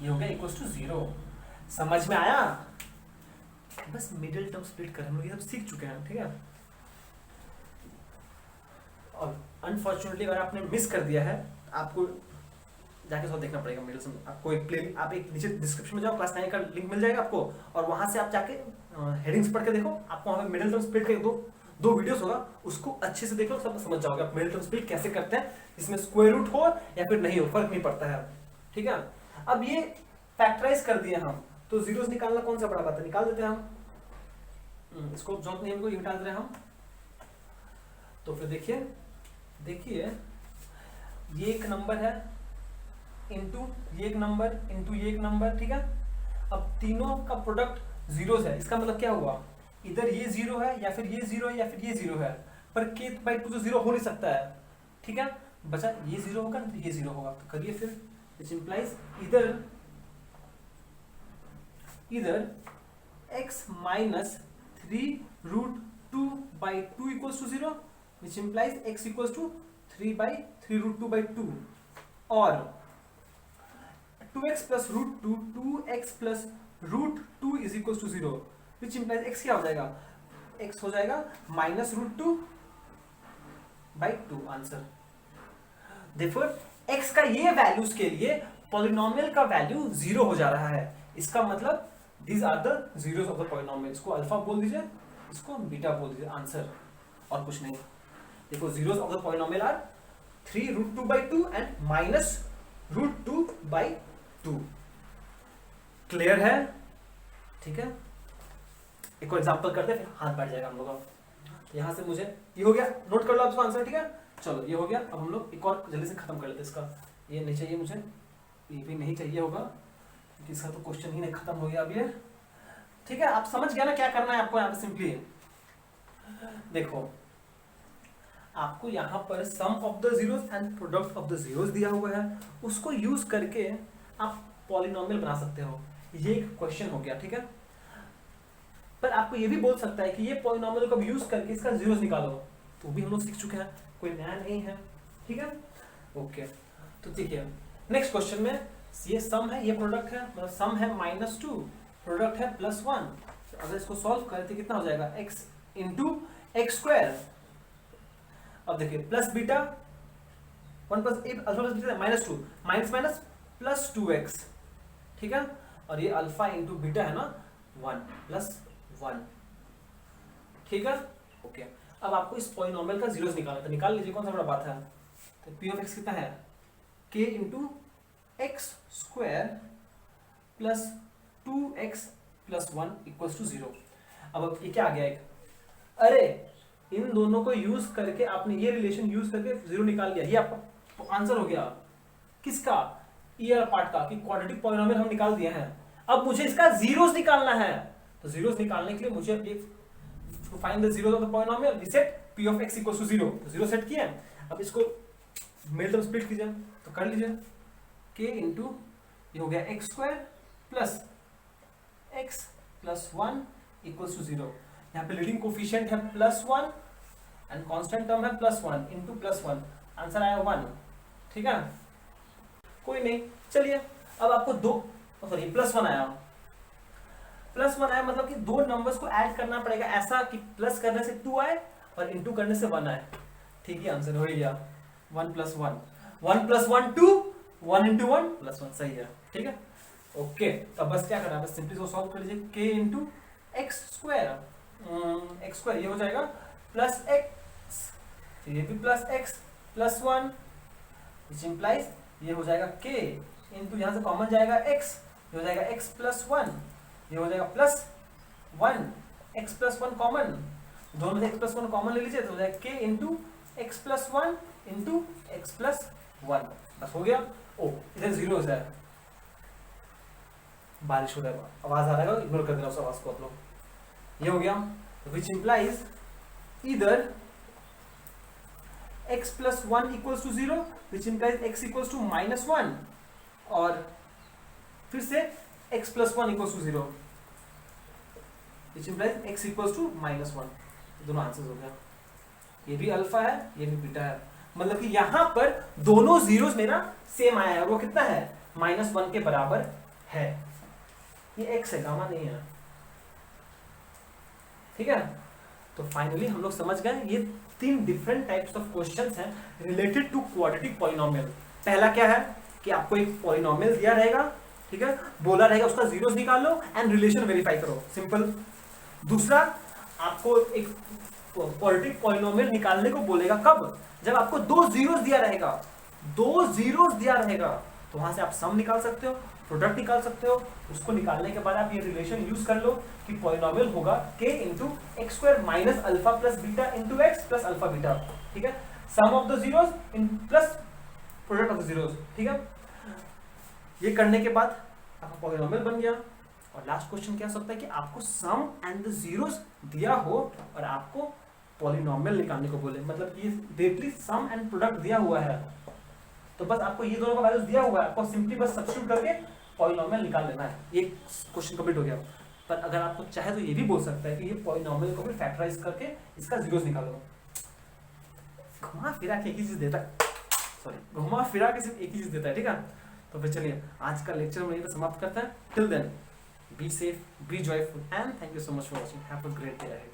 ये हो गया इक्वल्स टू 0। समझ में आया? बस मिडिल टर्म स्प्लिट कर हम लोग ये सब सीख चुके हैं, ठीक है। और अनफॉर्चुनेटली अगर आपने मिस कर दिया है, आपको जाके सब देखना पड़ेगा मिडिल टर्म। आपको एक प्ले, आप एक नीचे डिस्क्रिप्शन में जाओ, क्लास 9 का लिंक मिल जाएगा आपको, और वहां से आप जाके हेडिंग्स पढ़ के देखो, आपको वहां पे मिडिल टर्म स्प्लिट के दो वीडियोस होगा, उसको अच्छे से देख लो, सब समझ जाओगे आप मिडिल टर्म स्प्लिट कैसे करते हैं, इसमें स्क्वायर रूट हो या फिर नहीं हो फर्क नहीं पड़ता है, ठीक है। अब ये फैक्टराइज कर दिए हम, तो जीरोस निकालना कौन सा बड़ा बात है, निकाल देते हैं हम। इसको जॉब नहीं, हमको ये हटा दे रहे हैं हम। तो फिर देखिए ये एक नंबर है इंटू ये एक नंबर इंटू ये एक नंबर, ठीक है। अब तीनों का प्रोडक्ट जीरोस है, इसका मतलब क्या हुआ, इधर ये जीरो है या फिर ये जीरो है या फिर ये जीरो है, पर k/2 तो जीरो हो नहीं सकता है, ठीक है। बचा ये जीरो होगा ना, तो ये जीरो होगा, तो करिए फिर, विच इंप्लाइज इधर x minus 3√2/2 equals to 0, which implies x equals to 3/3√2/2, और 2x plus √2, 2x plus √2 is equals to 0, which implies x क्या हो जाएगा, x हो जाएगा माइनस √2/2 आंसर। देयरफॉर x का ये वैल्यूज के लिए पॉलिनोमियल का वैल्यू 0 हो जा रहा है, इसका मतलब these are the zeros of the polynomial। इसको अल्फा बोल दीजिए, इसको बीटा बोल दीजिए, आंसर और कुछ नहीं। देखो zeros of the polynomial are 3√2/2 and minus √2/2। Clear है? ठीक है, एक और एग्जांपल करते हैं, फिर हाथ बैठ जाएगा हम लोग का। यहाँ से मुझे ये हो गया, नोट कर लो आपको आंसर, ठीक है। चलो ये हो गया, अब हम लोग एक और जल्दी से खत्म कर लेते हैं इसका। ये नहीं चाहिए मुझे, ये भी नहीं चाहिए होगा, क्योंकि इसका तो क्वेश्चन ही नहीं खत्म हो गया अभी है, ठीक है। आप समझ गया ना क्या करना है आपको यहाँ पे, सिंपली देखो, आपको यहाँ पर sum of the zeros and product of the zeros दिया हुआ है, उसको यूज करके आप पॉलिनोमियल बना सकते हो, ये एक क्वेश्चन हो गया, ठीक है। पर आपको ये भी बोल सकता है कि ये पॉलिनोमियल को यूज करके इसका जीरोस निकालो, तो भी हम लोग सीख चुके हैं, कोई नया नहीं है, ठीक है। ओके, तो देखिए नेक्स्ट क्वेश्चन में ये सम है, ये प्रोडक्ट है, मतलब सम है -2, प्रोडक्ट है +1। अगर इसको सॉल्व करें तो कितना हो जाएगा, x इंटू एक्स स्क्वायर। अब देखिए plus beta 1 plus alpha plus beta -2 minus minus plus 2x, ठीक है। और ये अल्फा इंटू बीटा है ना 1 + 1, ठीक है। ओके, अब आपको इस पॉलिनोमियल का जीरोस निकालना है, तो निकाल लीजिए, कौन सा बड़ा बात है। तो p ऑफ x कितना है, k into x square plus 2x plus 1 equals to 0। अब ये क्या आ गया, एक अरे इन दोनों को यूज करके आपने ये रिलेशन यूज करके 0 निकाल लिया, ये आपका आंसर हो गया। किसका, ये पार्ट का, कि क्वाड्रेटिक पॉलिनोमियल हम निकाल दिए हैं। अब मुझे इसका जीरोस निकालना है, तो जीरोस निकालने के लिए मुझे to find the zeros of the polynomial we set p of x equals to 0, तो 0 सेट किया। अब इसको मिडिल टर्म स्प्लिट कीजिए, तो कर लीजिए, k इंटू ये हो गया x square plus x plus 1 equals to 0। यहाँ पे लीडिंग कोफिशिएंट है +1 एंड कांस्टेंट टर्म है +1 इंटू +1, आंसर आया 1, ठीक है। कोई नहीं, चलिए अब आपको +1 आया, +1 आया, मतलब कि दो नंबर्स को ऐड करना पड़ेगा, ऐसा कि प्लस करने से 2 आए और इंटू करने से 1 आए, ठीक है। आंसर हो गया 1 + 1, 1 + 1 2, 1 × 1 +1, सही है, ठीक है। ओके, तो बस क्या करना है, बस सिंपली इसको सॉल्व कर लीजिए, k इंटू एक्स स्क्वायर ये हो जाएगा प्लस एक्स, ये भी प्लस एक्स प्लस 1, विच इंप्लाइज ये हो जाएगा k इंटू यहाँ से कॉमन जाएगा x, ये हो जाएगा x प्लस 1, ये हो जाएगा प्लस 1, x प्लस 1 कॉमन, दोनों में x प्लस 1 कॉमन ले लीजिए, तो हो जाएगा k into x plus 1 into x plus 1, बस हो गया। ओ इधर जीरोस है, बारिश हो रहा है, आवाज आ रहा है, इग्नोर कर देना उस आवाज को आप लोग। ये हो गया, विच इंप्लाइज इधर x plus 1 equals to 0, which implies x equals to -1, और फिर से x plus one equals to 0, which implies x equals to -1। दोनों आंसर्स हो गया, ये भी अल्फा है ये भी बीटा है, मतलब कि यहां पर दोनों जीरोस मेरा सेम आया है, वो कितना है -1 के बराबर है। ये x है, गामा नहीं है, ठीक है। तो फाइनली हम लोग समझ गए ये 3 डिफरेंट टाइप्स ऑफ क्वेश्चंस हैं रिलेटेड टू क्वाड्रेटिक पॉलिनोमियल। पहला क्या है कि आपको एक पॉलिनोमियल दिया रहेगा, ठीक है, बोला रहेगा उसका जीरोस निकाल लो एंड रिलेशन वेरीफाई करो, सिंपल। दूसरा, आपको एक क्वाड्रेटिक पॉलिनोमियल निकालने को बोलेगा कब, जब आपको 2 जीरोस दिया रहेगा, 2 जीरोस दिया रहेगा, तो वहां से आप सम निकाल सकते हो, प्रोडक्ट निकाल सकते हो। उसको निकालने के बाद आप ये रिलेशन यूज कर लो कि पॉलिनोमियल होगा k into x square minus alpha plus beta into x plus alpha beta, ठीक है, sum of the zeros in plus product of the zeros, ठीक है। ये करने के बाद आपका पॉलिनोमियल बन गया। और लास्ट क्वेश्चन क्या हो सकता है कि आपको सम एंड द जीरोस दिया हो और आपको पॉलिनोमियल निकालने को बोले, मतलब कि डायरेक्टली सम एंड प्रोडक्ट दिया हुआ है, तो बस आपको ये दोनों का वैल्यूज दिया हुआ है, आपको सिंपली बस सब्स्टिट्यूट करके पॉलिनोमियल निकाल लेना है। ये क्वेश्चन कंप्लीट हो गया। पर अगर आपको चाहे तो ये भी बोल सकता है कि ये पॉलिनोमियल को भी फैक्टराइज करके इसका जीरोस निकालो। घुमा फिरा के एक ही चीज देता है, सॉरी घुमा फिरा के सिर्फ एक ही चीज देता है, ठीक है। तो फिर चलिए आज का लेक्चर हम यहीं पे समाप्त करते हैं। Till then be safe, be joyful and thank you so much for watching. Have a great day ahead.